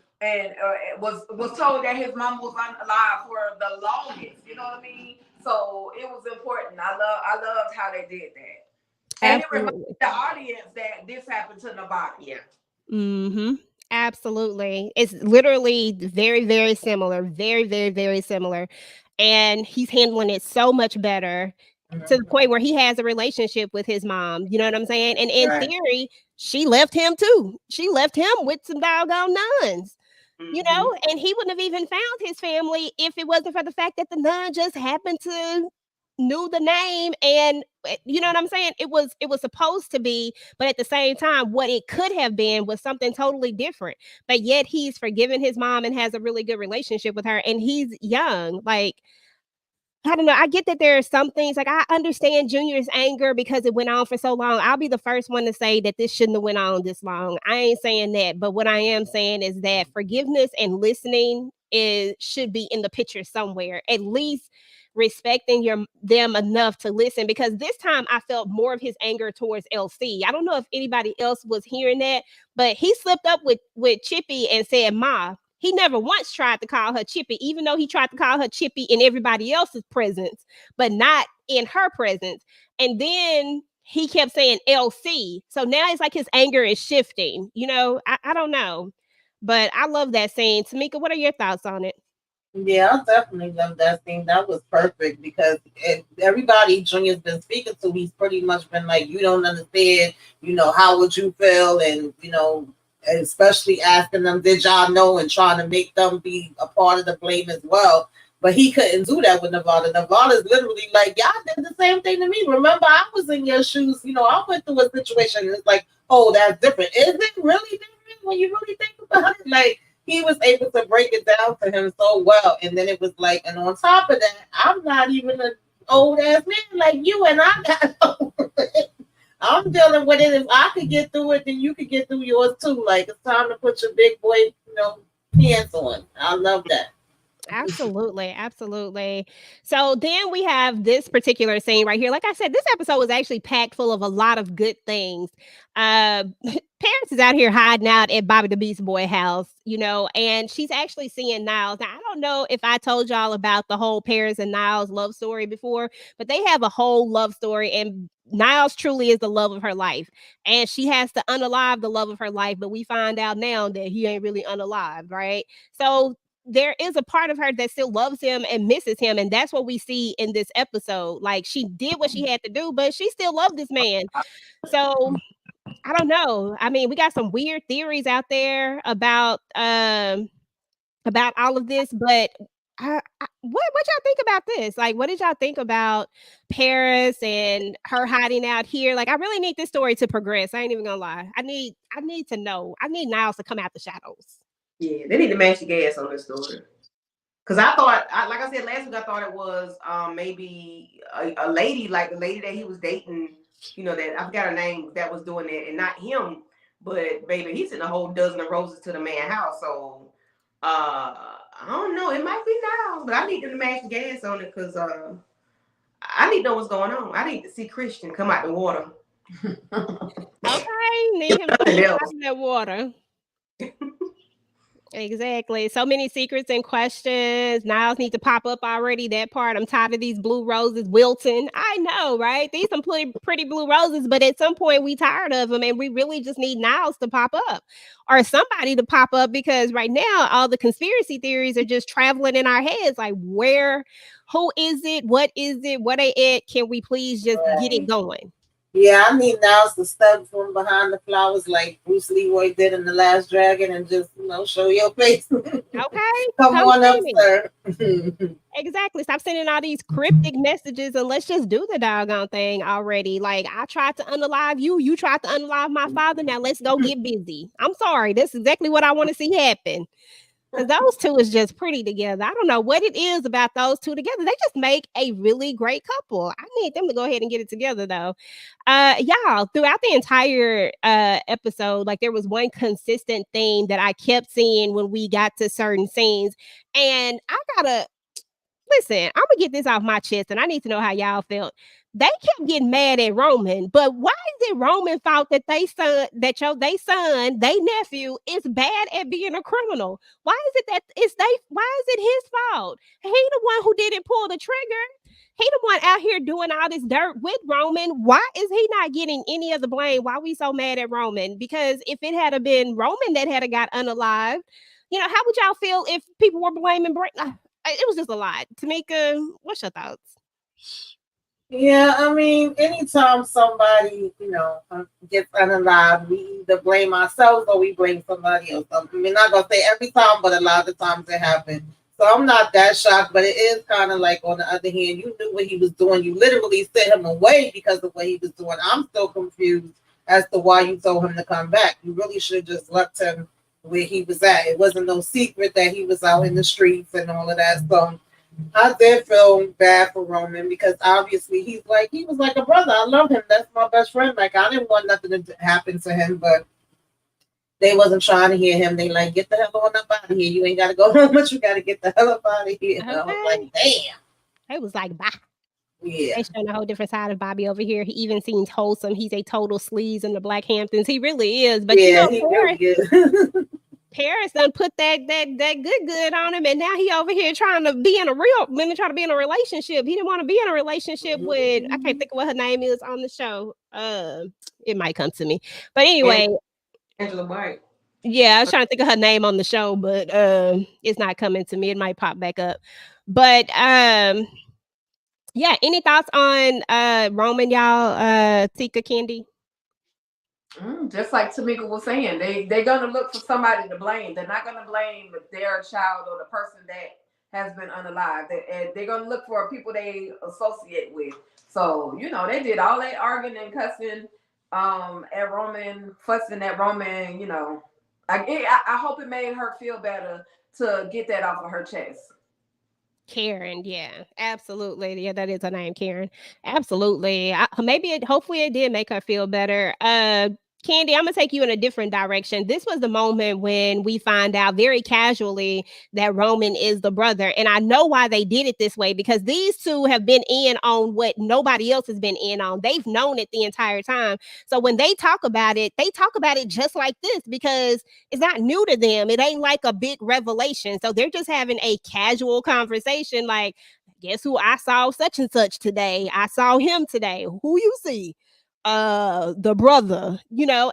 Speaker 3: was told that his mama was alive for the longest. You know what I mean? So it was important. I loved how they did that. And it reminded
Speaker 1: Absolutely.
Speaker 3: the audience that this happened to nobody.
Speaker 4: Yeah.
Speaker 1: Mm-hmm. Absolutely. It's literally very, very similar. Very, very, very similar. And he's handling it so much better to the point where he has a relationship with his mom. You know what I'm saying? And in
Speaker 2: Right.
Speaker 1: theory, she left him too. She left him with some doggone nuns. You
Speaker 4: Mhm.
Speaker 1: know, and he wouldn't have even found his family if it wasn't for the fact that the nun just happened to knew the name. And you know what I'm saying, it was supposed to be, but at the same time what it could have been was something totally different. But yet he's forgiven his mom and has a really good relationship with her, and he's young. Like, I don't know. I get that there are some things, like I understand Junior's anger because it went on for so long. I'll be the first one to say that this shouldn't have went on this long. I ain't saying that, but what I am saying is that forgiveness and listening is should be in the picture somewhere. At least respecting them enough to listen, because this time I felt more of his anger towards LC. I don't know if anybody else was hearing that, but he slipped up with Chippy and said Ma. He never once tried to call her Chippy, even though he tried to call her Chippy in everybody else's presence, but not in her presence. And then he kept saying LC. So now it's like his anger is shifting. You know, I don't know. But I love that scene. Tamika, what are your thoughts on it?
Speaker 2: Yeah, I definitely love that scene. That was perfect because everybody Junior's been speaking to, he's pretty much been like, you don't understand, how would you feel? And, especially asking them, did y'all know, and trying to make them be a part of the blame as well. But he couldn't do that with Nevada. Nevada's literally like, y'all did the same thing to me. Remember, I was in your shoes. I went through a situation. And it's like, oh, that's different. Is it really different when you really think about it? Like, he was able to break it down to him so well. And then it was like, and on top of that, I'm not even an old ass man like you, and I got over it. I'm dealing with it. If I could get through it, then you could get through yours too. Like, it's time to put your big boy, pants on. I love that.
Speaker 1: Absolutely, absolutely. So then we have this particular scene right here. Like I said, this episode was actually packed full of a lot of good things. Paris is out here hiding out at Bobby the Beast Boy house, and she's actually seeing Niles. Now, I don't know if I told y'all about the whole Paris and Niles love story before, but they have a whole love story, and Niles truly is the love of her life. And she has to unalive the love of her life, but we find out now that he ain't really unalived, right? So there is a part of her that still loves him and misses him, and that's what we see in this episode. Like, she did what she had to do, but she still loved this man. So I don't know. I mean, we got some weird theories out there about all of this, but what y'all think about this? Like, what did y'all think about Paris and her hiding out here? Like, I really need this story to progress. I ain't even gonna lie. I need to know. I need Niles to come out the shadows.
Speaker 4: Yeah, they need to match the gas on this story. Because I thought, like I said last week, I thought it was maybe a lady, like the lady that he was dating, that I forgot her name, that was doing that, and not him. But baby, he sent a whole dozen of roses to the man's house. So I don't know. It might be now, but I need them to match the gas on it because I need to know what's going on. I need to see Christian come out the water.
Speaker 1: Okay, need him to come out of that water. Exactly. So many secrets and questions. Niles need to pop up already. That part. I'm tired of these blue roses wilting. I know, right? These some pretty blue roses, but at some point we tired of them, and we really just need Niles to pop up, or somebody to pop up, because right now all the conspiracy theories are just traveling in our heads. Like, who is it? What is it? What they it? Can we please just get it going?
Speaker 2: Yeah, I need Niles to step from behind the flowers like Bruce Leroy did in The Last Dragon and just, show your face.
Speaker 1: Okay.
Speaker 2: Come on up, sir.
Speaker 1: Exactly. Stop sending all these cryptic messages and let's just do the doggone thing already. Like, I tried to unalive you. You tried to unalive my father. Now let's go get busy. I'm sorry. That's exactly what I want to see happen. Because those two is just pretty together. I don't know what it is about those two together. They just make a really great couple. I need them to go ahead and get it together, though. Y'all, throughout the entire episode, like, there was one consistent theme that I kept seeing when we got to certain scenes. And I gotta listen, I'm gonna get this off my chest, and I need to know how y'all felt. They kept getting mad at Roman, but why is it Roman fault that they son, they nephew is bad at being a criminal? Why is it that it's they? Why is it his fault? He the one who didn't pull the trigger. He the one out here doing all this dirt with Roman. Why is he not getting any of the blame? Why we so mad at Roman? Because if it had been Roman that had got unalived, how would y'all feel if people were blaming it was just a lot. Tamika, what's your thoughts?
Speaker 2: Yeah, I mean, anytime somebody, gets unalive, we either blame ourselves or we blame somebody else. I mean, not gonna say every time, but a lot of times it happens. So I'm not that shocked, but it is kind of like, on the other hand, you knew what he was doing. You literally sent him away because of what he was doing. I'm still confused as to why you told him to come back. You really should have just left him where he was at. It wasn't no secret that he was out in the streets and all of that. So I did feel bad for Roman because obviously he was like a brother. I love him. That's my best friend. Like, I didn't want nothing to happen to him, but they wasn't trying to hear him. They like, get the hell on up out of here. You ain't got to go home, but you got to get the hell up out of here. Okay. I was like, damn.
Speaker 1: It was like, bye.
Speaker 2: Yeah.
Speaker 1: They showing a whole different side of Bobby over here. He even seems wholesome. He's a total sleaze in the Black Hamptons. He really is. But
Speaker 2: yeah, he really is.
Speaker 1: Paris done put that good on him, and now he over here trying to be in a relationship. He didn't want to be in a relationship with, I can't think of what her name is on the show. It might come to me, but anyway,
Speaker 4: Angela White.
Speaker 1: Yeah, I was trying to think of her name on the show, but it's not coming to me. It might pop back up, but yeah. Any thoughts on Roman, y'all? Tika, Candy.
Speaker 3: Just like Tamika was saying, they're gonna look for somebody to blame. They're not gonna blame their child or the person that has been unalived. They're gonna look for people they associate with. So they did all that arguing and cussing at Roman, fussing at Roman. I hope it made her feel better to get that off of her chest.
Speaker 1: Karen, yeah, absolutely. Yeah, that is her name, Karen. Absolutely. Hopefully it did make her feel better. Candy, I'm gonna take you in a different direction. This was the moment when we find out very casually that Roman is the brother. And I know why they did it this way, because these two have been in on what nobody else has been in on. They've known it the entire time. So when they talk about it just like this, because it's not new to them. It ain't like a big revelation. So they're just having a casual conversation like, guess who I saw such and such today? I saw him today. Who you see? The brother,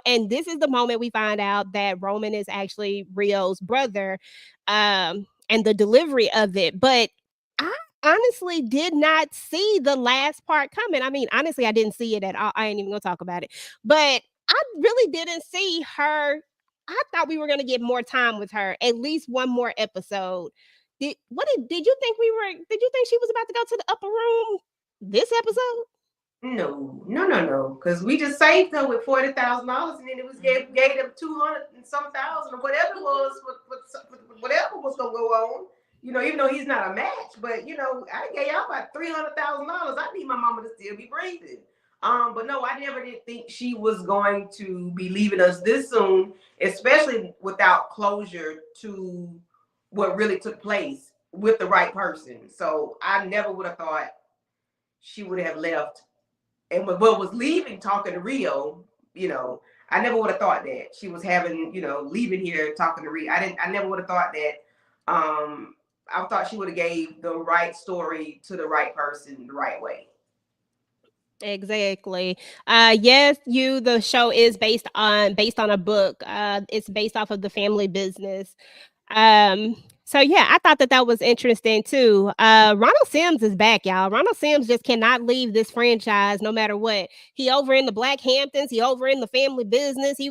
Speaker 1: and this is the moment we find out that Roman is actually Rio's brother, and the delivery of it. But I honestly did not see the last part coming. I mean, honestly, I didn't see it at all. I ain't even gonna talk about it, but I really didn't see her. I thought we were gonna get more time with her, at least one more episode. Did you think she was about to go to the upper room this episode?
Speaker 4: No. Because we just saved them with $40,000, and then it was gave them 200 and some thousand or whatever it was, whatever was gonna go on. Even though he's not a match, but I gave y'all about $300,000. I need my mama to still be breathing. But no, I never did think she was going to be leaving us this soon, especially without closure to what really took place with the right person. So I never would have thought she would have left. And what was leaving, talking to Rio, I never would have thought that she was having, leaving here talking to Rio. I never would have thought that. I thought she would have gave the right story to the right person the right way.
Speaker 1: Exactly. Yes, the show is based on a book. It's based off of The Family Business. So yeah, I thought that was interesting too. Ronald Sims is back, y'all. Ronald Sims just cannot leave this franchise no matter what. He over in the Black Hamptons, he over in The Family Business. He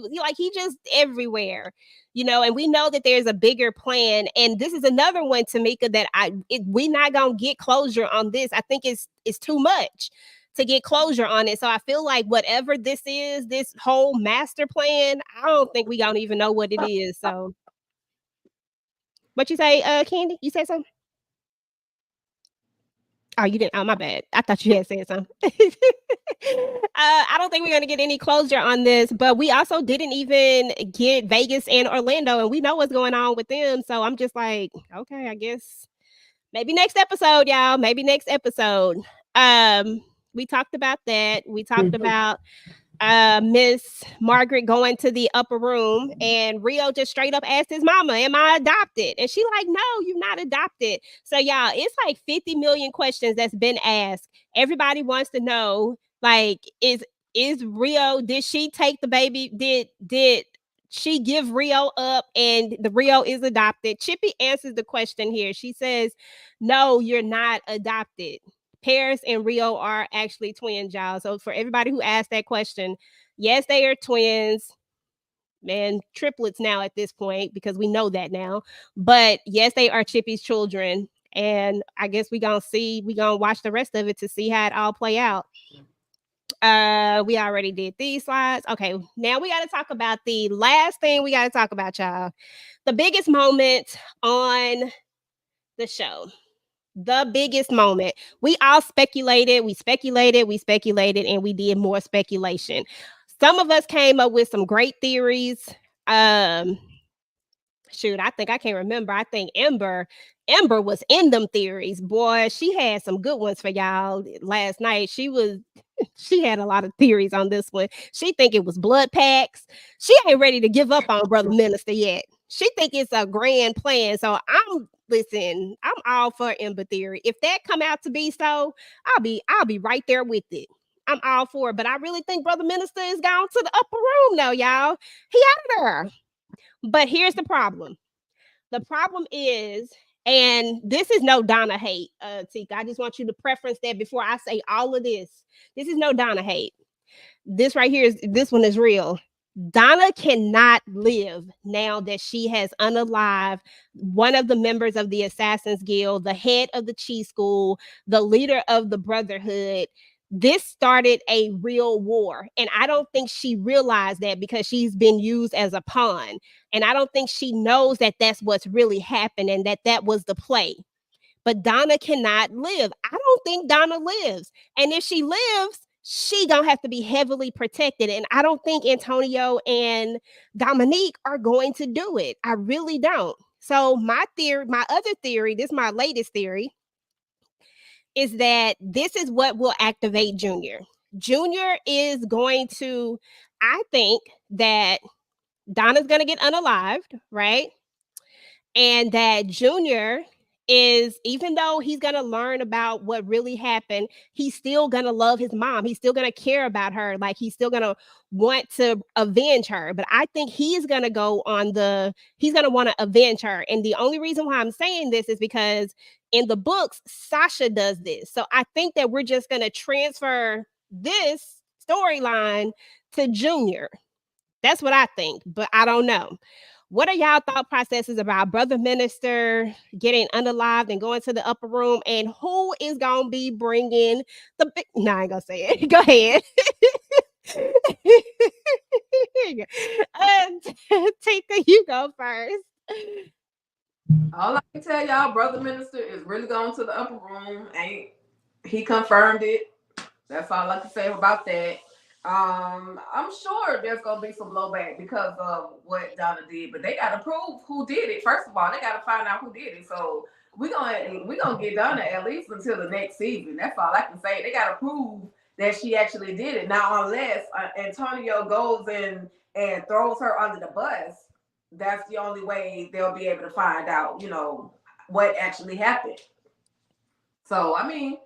Speaker 1: just everywhere. And we know that there's a bigger plan. And this is another one, Tamika, that we not gonna get closure on this. I think it's too much to get closure on it. So I feel like whatever this is, this whole master plan, I don't think we don't even know what it is. So what you say, Candy? You said something? Oh, you didn't. Oh, my bad. I thought you had said something. I don't think we're going to get any closure on this, but we also didn't even get Vegas and Orlando, and we know what's going on with them. So I'm just like, okay, I guess Maybe next episode, y'all. Maybe next episode. We talked about that. We talked about Miss Margaret going to the upper room, and Rio just straight up asked his mama, "Am I adopted?" And she like, "No, you're not adopted." So y'all, it's like 50 million questions that's been asked. Everybody wants to know, like, is Rio? Did she take the baby? Did she give Rio up, and the Rio is adopted? Chippy answers the question here. She says, "No, you're not adopted." Paris and Rio are actually twins, y'all. So for everybody who asked that question, yes, they are twins, man, triplets now at this point because we know that now. But yes, they are Chippy's children, and I guess we gonna watch the rest of it to see how it all play out. We already did these slides. Okay, now we got to talk about the last thing we got to talk about, y'all. The biggest moment on the show. The biggest moment. We all speculated, and we did more speculation. Some of us came up with some great theories. Shoot, I think I can't remember. I think Ember was in them theories. Boy, she had some good ones for y'all last night. She had a lot of theories on this one. She think it was blood packs. She ain't ready to give up on Brother Minister yet. She think it's a grand plan. So I'm all for Ember theory. If that come out to be so, I'll be right there with it. I'm all for it. But I really think Brother Minister is gone to the upper room now, y'all. He out of there. But here's the problem. The problem is, and this is no Donna hate, Tika. I just want you to preference that before I say all of this. This is no Donna hate. This one is real. Donna cannot live now that she has unalived one of the members of the Assassin's Guild, the head of the Chi School, the leader of the Brotherhood. This started a real war. And I don't think she realized that because she's been used as a pawn. And I don't think she knows that that's what's really happened and that was the play. But Donna cannot live. I don't think Donna lives. And if she lives, she gonna have to be heavily protected. And I don't think Antonio and Dominique are going to do it. I really don't. So my other theory, this is my latest theory, is that this is what will activate Junior. Junior is going to, I think that Donna's going to get unalived, right? And that Junior is, even though he's going to learn about what really happened, he's still going to love his mom. He's still going to care about her. Like, he's still going to want to avenge her. But I think he's going to he's going to want to avenge her. And the only reason why I'm saying this is because in the books, Sasha does this. So I think that we're just going to transfer this storyline to Junior. That's what I think, but I don't know. What are y'all thought processes about Brother Minister getting unalived and going to the upper room? And who is going to be bringing the big... No, I ain't going to say it. Go ahead. Tika, you go first.
Speaker 3: All I can tell y'all, Brother Minister is really going to the upper room. He confirmed it. That's all I can say about that. I'm sure there's gonna be some blowback because of what Donna did, but they gotta prove who did it. First of all, they gotta find out who did it. So we're gonna get Donna at least until the next season. That's all I can say. They gotta prove that she actually did it. Now, unless Antonio goes in and throws her under the bus, that's the only way they'll be able to find out, what actually happened. So I mean,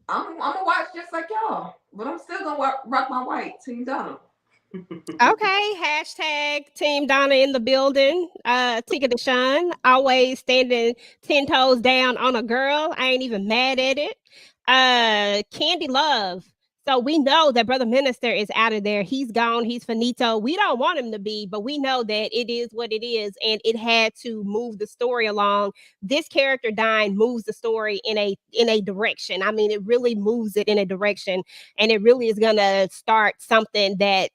Speaker 3: I'm gonna watch just like y'all, but I'm still gonna rock my white Team Donna.
Speaker 1: Okay, hashtag Team Donna in the building. TicahDishawn, always standing 10 toes down on a girl. I ain't even mad at it. Candy Love. So we know that Brother Minister is out of there. He's gone. He's finito. We don't want him to be, but we know that it is what it is, and it had to move the story along. This character dying moves the story in a direction. I mean, it really moves it in a direction, and it really is gonna start something that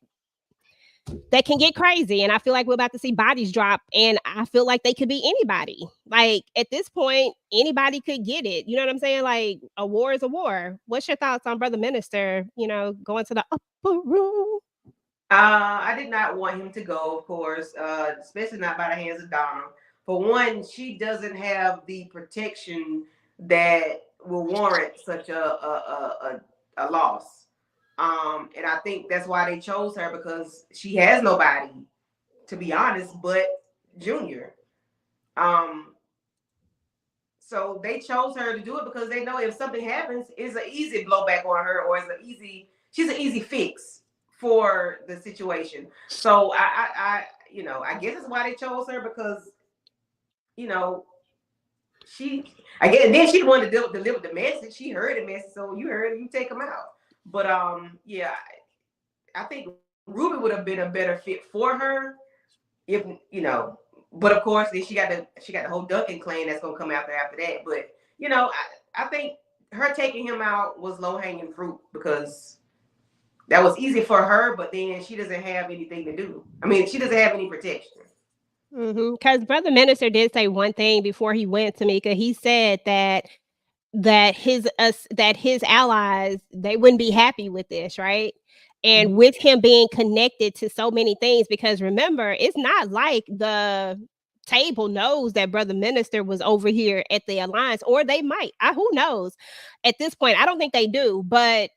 Speaker 1: can get crazy. And I feel like we're about to see bodies drop, and I feel like they could be anybody. Like, at this point, anybody could get it. You know what I'm saying? Like, a war is a war. What's your thoughts on Brother Minister, going to the upper room?
Speaker 4: I did not want him to go, of course, especially not by the hands of Donna. For one, she doesn't have the protection that will warrant such a loss. And I think that's why they chose her, because she has nobody, to be honest, but Junior. Um, so they chose her to do it because they know if something happens, it's an easy blowback on her, or she's an easy fix for the situation. So I guess that's why they chose her, because you know I guess, and then she wanted to deliver the message. She heard the message, so you heard it, you take them out. But yeah, I think Ruby would have been a better fit for her if But of course, then she got the whole Duncan clan that's gonna come after that. But I think her taking him out was low hanging fruit, because that was easy for her. But then she doesn't have anything to do. I mean, she doesn't have any protection.
Speaker 1: Because Brother Minister did say one thing before he went, Tamika. He said that his allies, they wouldn't be happy with this, right? And with him being connected to so many things, because remember, it's not like the table knows that Brother Minister was over here at the alliance, or they might. Who knows? At this point, I don't think they do, but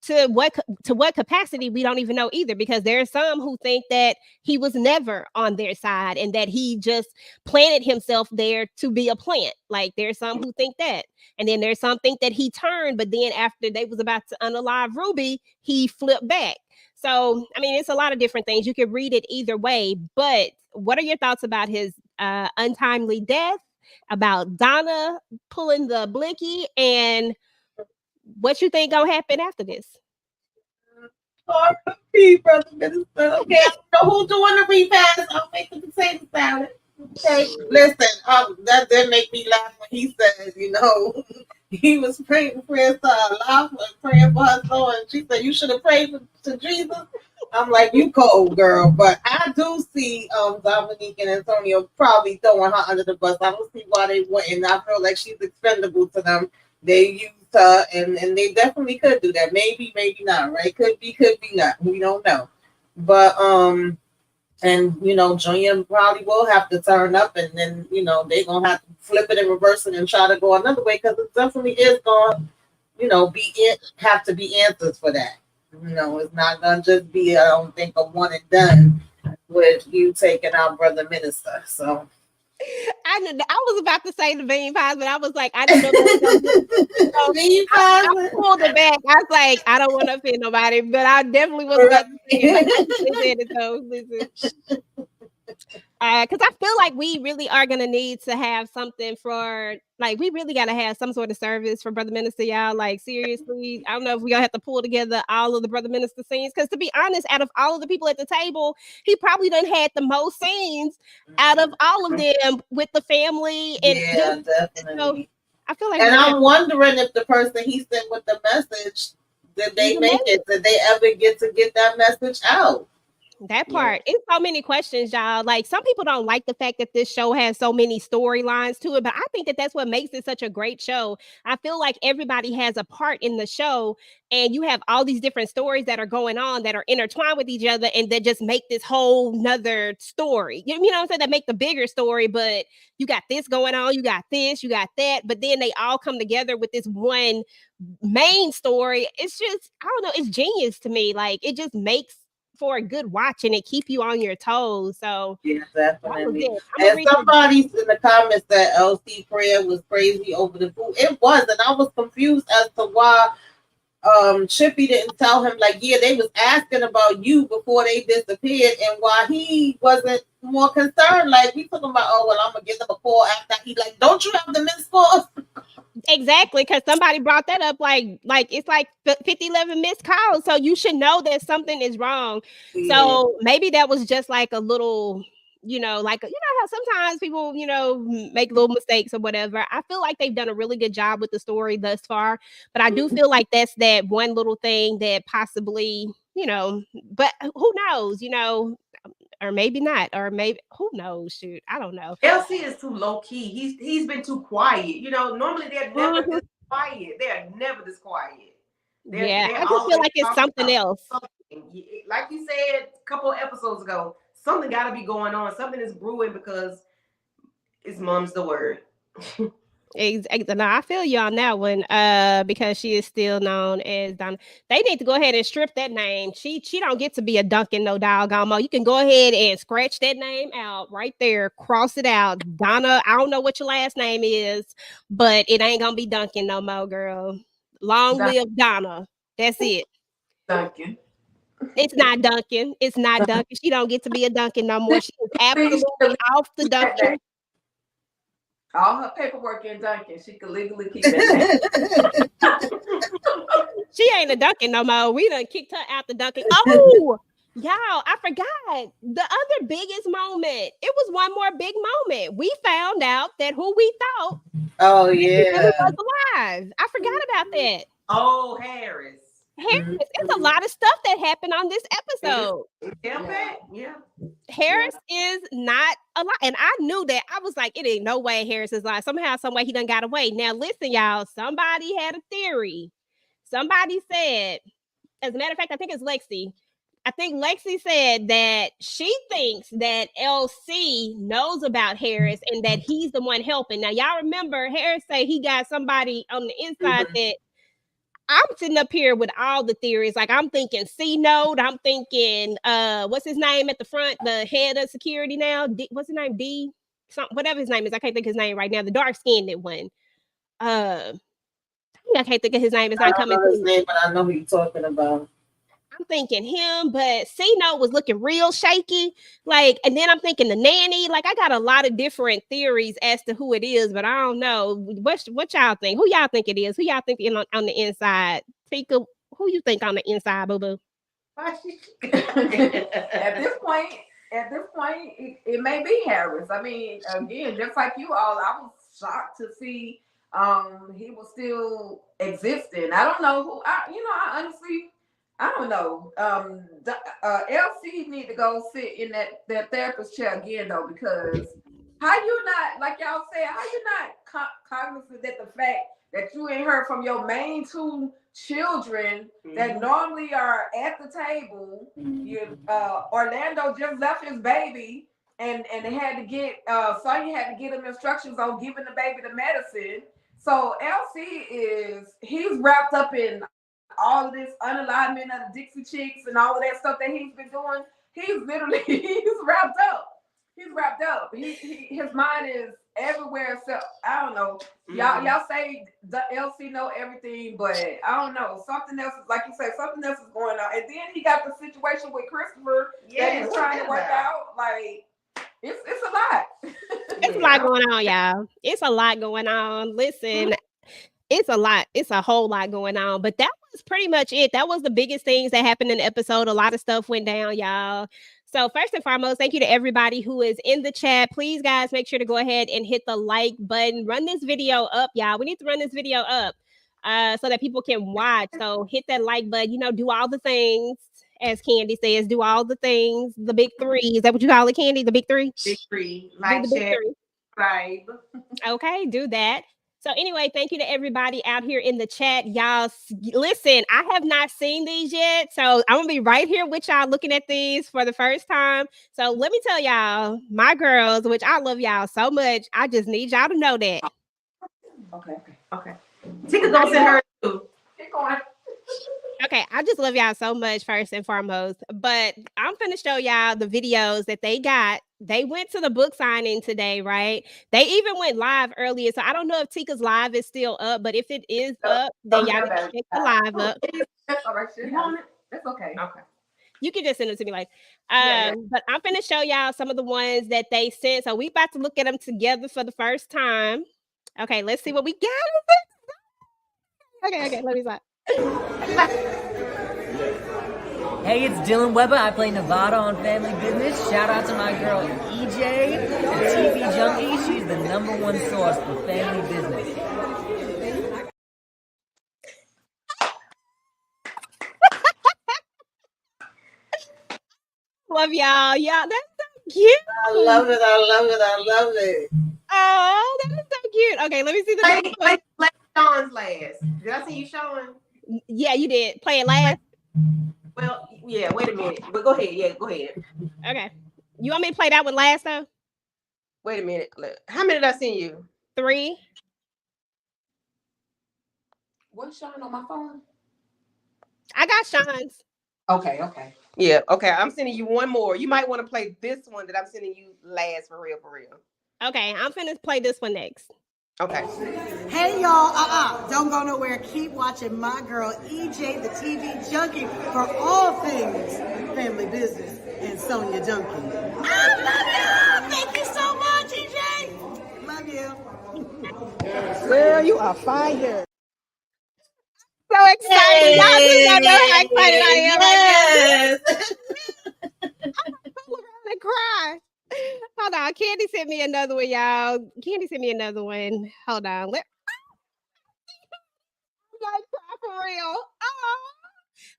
Speaker 1: to what capacity, we don't even know either, because there are some who think that he was never on their side and that he just planted himself there to be a plant. Like, there's some who think that, and then there's some think that he turned, but then after they was about to unalive Ruby, he flipped back. So I mean, it's a lot of different things. You could read it either way. But what are your thoughts about his untimely death, about Donna pulling the blinky, and what you think gonna happen after this?
Speaker 2: R.I.P, brother minister. Okay, I don't know who's doing the repass. I'll make the potato salad. Okay, listen. That did make me laugh when he said, he was praying prayers to Allah and praying for her soul, and she said, "You should have prayed to Jesus." I'm like, "You cold, girl," but I do see Dominique and Antonio probably throwing her under the bus. I don't see why they wouldn't. I feel like she's expendable to them. They used her, and they definitely could do that. Maybe, maybe not. Right? Could be not. We don't know. But and Junior probably will have to turn up, and then they're gonna have to flip it and reverse it and try to go another way, because it definitely is going have to be answers for that. It's not gonna just be, I don't think, a one and done with you taking out Brother Minister. So
Speaker 1: I was about to say the bean pies, but I was like, I didn't know that.
Speaker 2: bean
Speaker 1: I
Speaker 2: pies.
Speaker 1: pulled it back. I was like, I don't want to offend nobody, but I definitely was about to say it. Like, I said it, so listen. Because I feel like we really are gonna need to have something for, like, we really gotta have some sort of service for Brother Minister, y'all. Like, seriously, I don't know if we gonna have to pull together all of the Brother Minister scenes. Because to be honest, out of all of the people at the table, he probably done had the most scenes out of all of them with the family, and
Speaker 2: Yeah, definitely.
Speaker 1: So I feel like,
Speaker 2: and I'm wondering if the person he sent with the message, did they make it? Did they ever get that message out?
Speaker 1: That part. It's so many questions, y'all. Like, some people don't like the fact that this show has so many storylines to it, but I think that that's what makes it such a great show. I feel like everybody has a part in the show, and you have all these different stories that are going on that are intertwined with each other, and that just make this whole nother story. You know what I'm saying? That make the bigger story, but you got this going on, you got this, you got that, but then they all come together with this one main story. It's just, I don't know, it's genius to me. Like, it just makes for a good watch, and it keep you on your toes. So
Speaker 2: yeah, definitely.
Speaker 1: And
Speaker 2: somebody in the comments that LC prayer was crazy over the food. It was, and I was confused as to why Chippy didn't tell him, like, yeah, they was asking about you before they disappeared, and why he wasn't more concerned. Like, we talking about, oh well, I'm gonna give them a call after. He like, don't you have the missed calls?
Speaker 1: Exactly, because somebody brought that up, like it's like 50-11 missed calls, so you should know that something is wrong.
Speaker 2: Yeah.
Speaker 1: So maybe that was just like a little, like, how sometimes people, make little mistakes or whatever. I feel like they've done a really good job with the story thus far, but I do feel like that's that one little thing that possibly, but who knows, or maybe not, or maybe, who knows? Shoot, I don't know.
Speaker 4: LC is too low key. He's been too quiet. Normally they're never this quiet. They are never this quiet.
Speaker 1: I just feel like it's something else.
Speaker 4: Like you said a couple of episodes ago, something got to be going on. Something is brewing, because it's mom's the word.
Speaker 1: No, I feel you on that one. Because she is still known as Donna. They need to go ahead and strip that name. She don't get to be a Duncan no doggone more. You can go ahead and scratch that name out right there, cross it out. Donna, I don't know what your last name is, but it ain't gonna be Duncan no more, girl. Long live Donna. That's it.
Speaker 3: Duncan.
Speaker 1: It's not Duncan. It's not Duncan. She don't get to be a Duncan no more. She is absolutely off the Duncan.
Speaker 3: All her paperwork in Duncan, she could legally keep that name.
Speaker 1: She ain't a Duncan no more. We done kicked her out the Duncan. Oh, y'all, I forgot the other biggest moment. It was one more big moment. We found out that who we thought really was alive. I forgot about that.
Speaker 4: Oh, Harris.
Speaker 1: It's a lot of stuff that happened on this episode.
Speaker 4: Yeah.
Speaker 1: Harris is not alive. And I knew that. I was like, it ain't no way Harris is alive. Somehow, some way he done got away. Now, listen, y'all. Somebody had a theory. Somebody said, as a matter of fact, I think it's Lexi. I think Lexi said that she thinks that LC knows about Harris and that he's the one helping. Now, y'all remember Harris say he got somebody on the inside that I'm sitting up here with all the theories. Like I'm thinking C Note. I'm thinking, what's his name at the front? The head of security now. What's his name? D? Whatever his name is. I can't think of his name right now. The dark-skinned one. I can't think of his name. It's not coming
Speaker 2: to his name, but I know who you're talking about.
Speaker 1: I'm thinking him, but C-Note was looking real shaky. Like, and then I'm thinking the nanny. Like, I got a lot of different theories as to who it is, but I don't know. What y'all think? Who y'all think it is? Who y'all think on the inside? Tika, who you think on the inside, boo-boo?
Speaker 3: At this point, it may be Harris. I mean, again, just like you all, I was shocked to see he was still existing. I don't know who. I honestly, I don't know. LC need to go sit in that therapist chair again though, because how you not, like y'all said, how you not cognizant that the fact that you ain't heard from your main two children that normally are at the table. Orlando just left his baby and they had to get Sonya had to get him instructions on giving the baby the medicine. So LC he's wrapped up in all of this unalignment of the Dixie Chicks and all of that stuff that he's been doing. He's literally he's wrapped up. His mind is everywhere. So I don't know. Y'all say the LC know everything, but I don't know. Something else is, like you said, something else is going on. And then he got the situation with Christopher that he's trying to work out. Like it's a lot.
Speaker 1: It's a lot going on, y'all. It's a lot going on. Listen, it's a lot. It's a whole lot going on. But that was pretty much it. That was the biggest things that happened in the episode. A lot of stuff went down, y'all. So first and foremost, thank you to everybody who is in the chat. Please, guys, make sure to go ahead and hit the like button. Run this video up, y'all. We need to run this video up so that people can watch. So hit that like button. Do all the things. As Candy says, do all the things. The big three. Is that what you call it, Candy? The big three?
Speaker 4: Big three. Like, share, subscribe. Okay,
Speaker 1: do that. So anyway, thank you to everybody out here in the chat. Y'all, listen, I have not seen these yet. So I'm going to be right here with y'all looking at these for the first time. So let me tell y'all, my girls, which I love y'all so much, I just need y'all to know that.
Speaker 3: Okay.
Speaker 4: Tika gonna send her too.
Speaker 3: Keep going.
Speaker 1: Okay, I just love y'all so much, first and foremost. But I'm finna show y'all the videos that they got. They went to the book signing today, right? They even went live earlier. So I don't know if Tika's live is still up, but if it is up, then y'all can check the live up.
Speaker 3: That's all right. You want it? That's okay.
Speaker 4: Okay.
Speaker 1: You can just send them to me like, but I'm finna show y'all some of the ones that they sent. So we about to look at them together for the first time. Okay, let's see what we got. Okay, let me stop.
Speaker 6: Hey, it's Dylan Weber. I play Nevada on Family Business. Shout out to my girl EJ, the TV junkie. She's the #1 source for family business.
Speaker 1: Love y'all. Y'all, that's so cute.
Speaker 2: I love it.
Speaker 1: Oh, that is so cute. Okay, let me see the
Speaker 4: play Sean's last. Did I see you showing?
Speaker 1: Yeah, you did. Play it last.
Speaker 4: Well, yeah, wait a minute. But go ahead. Yeah, go ahead.
Speaker 1: Okay. You want me to play that one last though?
Speaker 4: Wait a minute. How many did I send you?
Speaker 1: 3.
Speaker 3: What's showing on my phone?
Speaker 1: I got Sean's.
Speaker 3: Okay.
Speaker 4: Yeah, okay. I'm sending you one more. You might want to play this one that I'm sending you last for real.
Speaker 1: Okay, I'm finna play this one next.
Speaker 4: Okay.
Speaker 7: Hey y'all, don't go nowhere. Keep watching my girl EJ, the TV junkie, for all things family business, and Sonia Junkie. I love you. Thank you so much, EJ. Love you.
Speaker 4: Girl, you are fire.
Speaker 1: So excited. Y'all just don't know how excited I am right now. I'm gonna cry. Hold on. Candy sent me another one, y'all. Candy sent me another one. Hold on. Like cry for real. Oh.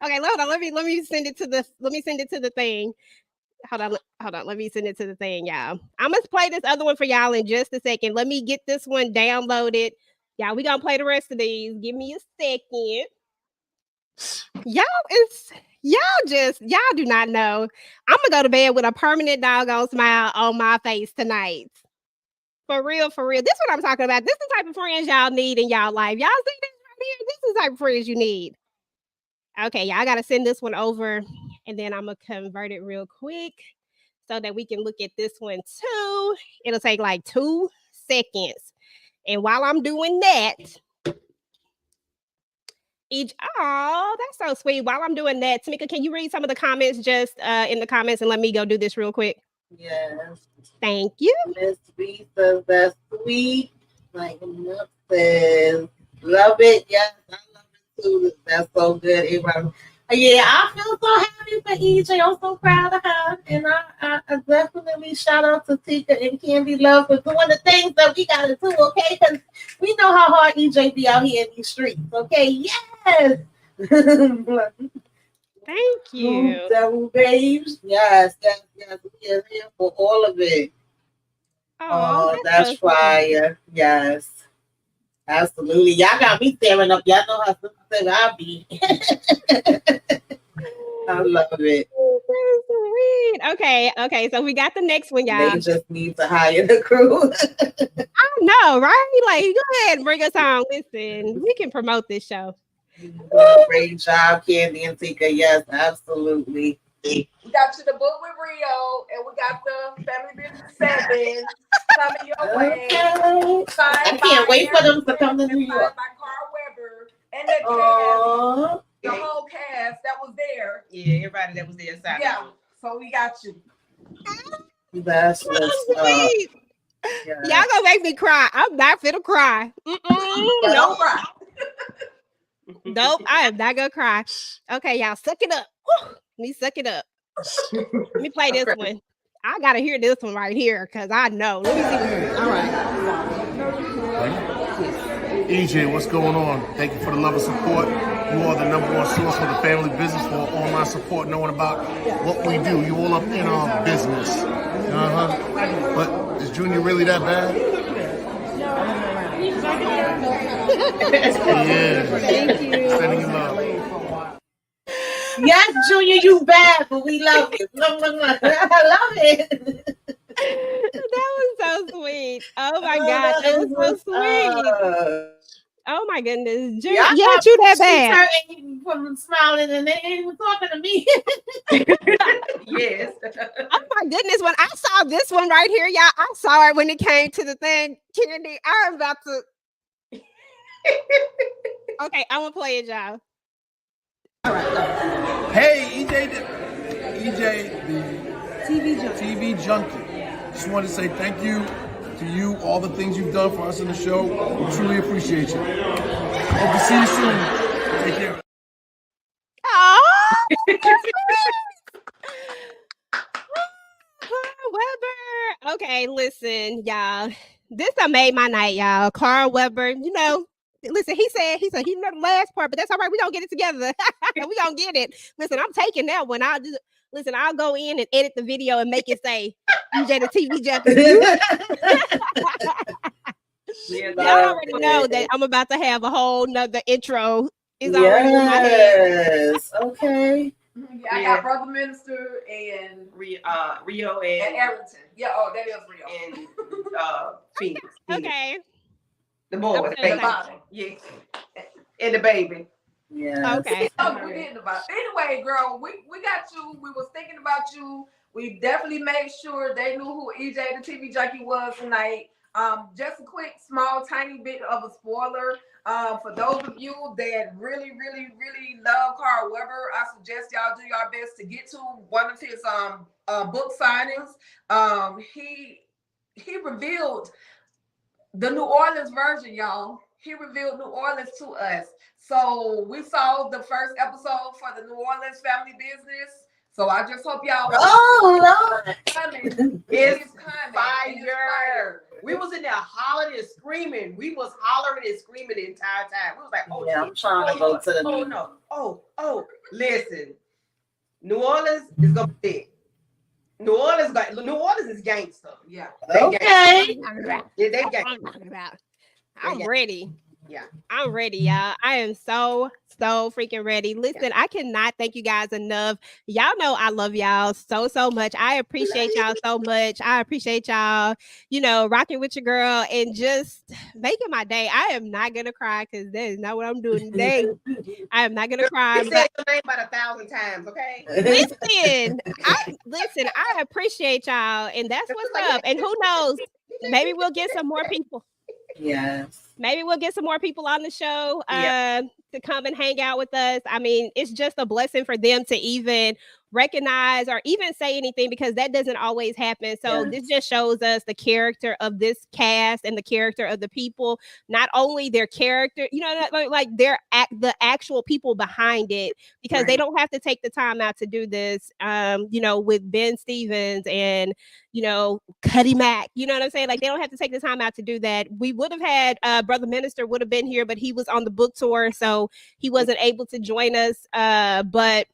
Speaker 1: Okay, hold on. Let me send it to the thing. Hold on. Let me send it to the thing, y'all. I'm gonna play this other one for y'all in just a second. Let me get this one downloaded. Y'all, we gonna play the rest of these. Give me a second. Y'all do not know. I'm gonna go to bed with a permanent doggone smile on my face tonight. For real. This is what I'm talking about. This is the type of friends y'all need in y'all life. Y'all see this right here? This is the type of friends you need. Okay, y'all gotta send this one over, and then I'm gonna convert it real quick so that we can look at this one too. It'll take like 2 seconds. And while I'm doing that, that's so sweet. While I'm doing that, Tamika, can you read some of the comments just in the comments and let me go do this real quick?
Speaker 2: Yes.
Speaker 1: Thank you.
Speaker 2: Miss B says that's sweet. Like Nook says, love it. Yes, I love it too. That's so good. Everybody. Yeah, I feel so happy for EJ. I'm so proud of her. And I definitely shout out to Tika and Candy Love for doing the things that we got to do, okay? Because we know how hard EJ be out here in these streets, okay? Yes.
Speaker 1: Thank you.
Speaker 2: Devil babes. Yes. We are here for all of it. Oh, that's fire. Yes. Absolutely. Y'all got me staring up. Y'all know how sister I be. I love it.
Speaker 1: Sweet. Okay. So we got the next one, y'all.
Speaker 2: They just need to hire the crew.
Speaker 1: I know, right? Like, go ahead and bring us on. Listen, we can promote this show.
Speaker 2: Great job, Candy and Tika. Yes, absolutely.
Speaker 3: We got you the book with Rio, and we got the Family Business 7 coming your way.
Speaker 2: I can't wait for them to come to New York.
Speaker 3: By Carr Weber and the cast, the whole cast that was there.
Speaker 4: Yeah, everybody that was there.
Speaker 3: Yeah, so we got you.
Speaker 2: That's what's
Speaker 1: sweet. Yeah. Y'all gonna make me cry. I'm not finna cry.
Speaker 3: Don't cry.
Speaker 1: Nope, I am not gonna cry. Okay, y'all, suck it up. Woo. Let me suck it up. Let me play this one. I gotta hear this one right here because I know. Let me see. All right.
Speaker 8: EJ, what's going on? Thank you for the love and support. You are the #1 source for the family business, for online support, knowing about what we do. You all up in our business. But is Junior really that bad? Yeah.
Speaker 1: Thank you.
Speaker 8: Sending you love.
Speaker 2: Yes, Junior, you bad, but we love you. I love it.
Speaker 1: That was so sweet. Oh my God, that was so sweet. Oh my goodness, Junior, you that bad.
Speaker 2: From smiling and they ain't even talking to me.
Speaker 4: Yes.
Speaker 1: Oh my goodness, when I saw this one right here, y'all, I saw it when it came to the thing, Candy. I'm about to. Okay, I'm gonna play it, y'all.
Speaker 7: All right.
Speaker 8: Hey, EJ, the TV junkie. Just wanted to say thank you to you, all the things you've done for us in the show. We truly appreciate you. Hope to see you soon. Take care.
Speaker 1: Weber. Okay, listen, y'all. This made my night, y'all. Carr Weber, you know. Listen, he said he know the last part, but that's all right. We gonna get it together. We gonna get it. Listen, I'm taking that one. I'll go in and edit the video and make it say EJ the TV junkie. Y'all already know that I'm about to have a whole nother intro. It's already in my head.
Speaker 2: Okay.
Speaker 3: Yeah, I got Brother Minister and
Speaker 4: Rio and
Speaker 3: Arrington. Yeah, that is Rio.
Speaker 4: And Phoenix.
Speaker 1: Okay.
Speaker 4: The boy.
Speaker 3: The bottom.
Speaker 4: Yeah. and the baby.
Speaker 2: Yeah.
Speaker 1: Okay.
Speaker 3: We did about anyway, girl. We got you. We was thinking about you. We definitely made sure they knew who EJ the TV Junkie was tonight. Just a quick, small, tiny bit of a spoiler. For those of you that really, really, really love Carr Weber, I suggest y'all do your best to get to one of his book signings. He revealed the New Orleans version, y'all. He revealed New Orleans to us. So we saw the first episode for the New Orleans family business. So I just hope y'all.
Speaker 2: Oh Lord,
Speaker 3: It's coming.
Speaker 4: Fire. We was in there hollering and screaming. We was hollering and screaming the entire time. We was like, oh,
Speaker 2: yeah, I'm trying to go to the.
Speaker 4: oh no. Oh, listen. New Orleans is gonna be big. New Orleans is gangster.
Speaker 3: Yeah.
Speaker 2: Okay.
Speaker 4: They gangster.
Speaker 1: I'm ready.
Speaker 4: Yeah.
Speaker 1: I'm ready, y'all. I am so freaking ready. Listen, I cannot thank you guys enough. Y'all know I love y'all so much. I appreciate y'all so much. I appreciate y'all, rocking with your girl and just making my day. I am not gonna cry because that is not what I'm doing today. I am not gonna cry.
Speaker 4: You said your name about 1,000 times, okay?
Speaker 1: Listen, I appreciate y'all, and that's what's up. And who knows? Maybe we'll get some more people.
Speaker 2: Yes.
Speaker 1: Maybe we'll get some more people on the show to come and hang out with us. I mean, it's just a blessing for them to even recognize or even say anything because that doesn't always happen. So this just shows us the character of this cast and the character of the people, not only their character, like the actual people behind it, because they don't have to take the time out to do this, with Ben Stevens and, Cuddy Mack, you know what I'm saying? Like they don't have to take the time out to do that. We would have had Brother Minister would have been here, but he was on the book tour, so he wasn't able to join us. But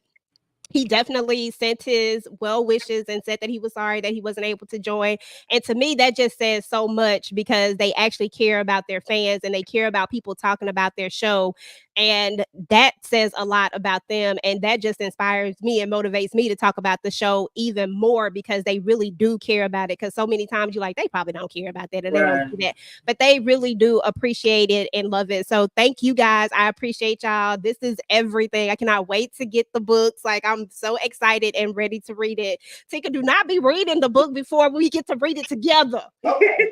Speaker 1: he definitely sent his well wishes and said that he was sorry that he wasn't able to join. And to me, that just says so much because they actually care about their fans and they care about people talking about their show. And that says a lot about them. And that just inspires me and motivates me to talk about the show even more because they really do care about it. Because so many times you're like, they probably don't care about that and they don't do that. But they really do appreciate it and love it. So thank you guys. I appreciate y'all. This is everything. I cannot wait to get the books. Like I'm so excited and ready to read it. Tika, do not be reading the book before we get to read it together.
Speaker 3: Okay.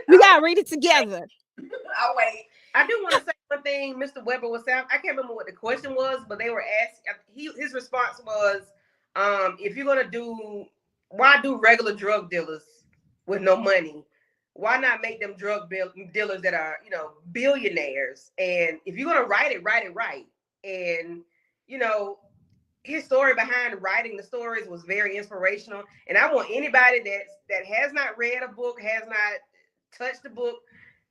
Speaker 1: We gotta read it together.
Speaker 3: I'll wait.
Speaker 4: I do want to say one thing. Mr. Weber was saying, I can't remember what the question was, but they were asking. His response was, "If you're gonna why do regular drug dealers with no money? Why not make them drug dealers that are, billionaires? And if you're gonna write it right. And his story behind writing the stories was very inspirational. And I want anybody that has not read a book, has not touched the book,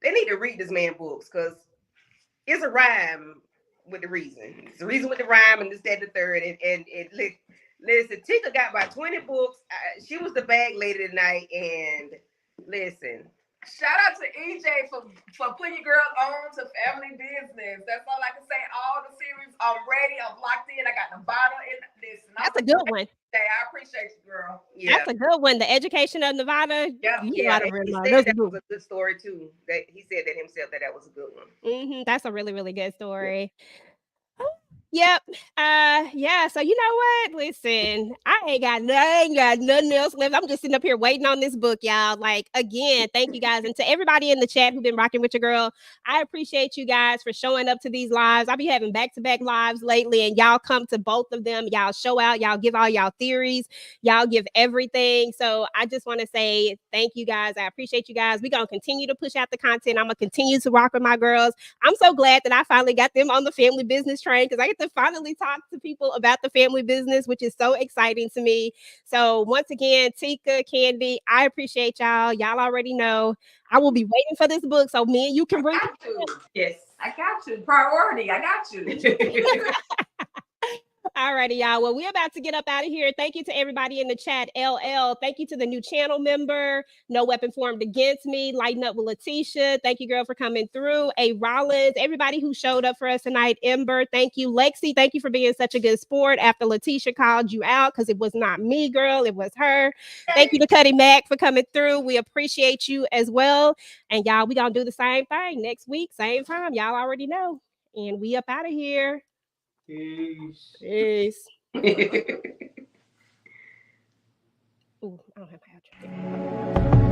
Speaker 4: they need to read this man's books because it's a rhyme with the reason. It's a reason with the rhyme and this, that, the third. And listen, Tika got about 20 books. She was the bag lady tonight. And listen.
Speaker 3: Shout out to EJ for putting your girl on to Family Business. That's all I can say. All the series, I'm ready. I'm locked in. I got the bottle in this.
Speaker 1: That's a good one.
Speaker 3: I appreciate you, girl.
Speaker 1: Yeah. That's a good one. The Education of Nevada.
Speaker 3: Yeah.
Speaker 4: He said that was a good story too. That he said that himself that was a good one.
Speaker 1: That's a really, really good story. Yep. Yeah. So you know what? Listen, I ain't got nothing else left. I'm just sitting up here waiting on this book, y'all. Like again, thank you guys, and to everybody in the chat who've been rocking with your girl. I appreciate you guys for showing up to these lives. I'll be having back-to-back lives lately, and y'all come to both of them. Y'all show out. Y'all give all y'all theories. Y'all give everything. So I just want to say thank you guys. I appreciate you guys. We're gonna continue to push out the content. I'm gonna continue to rock with my girls. I'm so glad that I finally got them on the family business train because I get to finally talk to people about the family business, which is so exciting to me. So once again, Tika, Candy, I appreciate y'all. Y'all already know I will be waiting for this book so me and you can read it.
Speaker 3: Yes, I got you. Priority, I got you.
Speaker 1: Alrighty, y'all. Well, we're about to get up out of here. Thank you to everybody in the chat. LL. Thank you to the new channel member. No Weapon Formed Against Me. Lighten Up with Letitia. Thank you, girl, for coming through. A Rollins. Everybody who showed up for us tonight. Ember. Thank you. Lexi. Thank you for being such a good sport after Letitia called you out because it was not me, girl. It was her. Thank you to Cuddy Mack for coming through. We appreciate you as well. And y'all, we gonna do the same thing next week, same time. Y'all already know. And we up out of here.
Speaker 4: Peace.
Speaker 1: Peace. Ooh, I don't have my outro.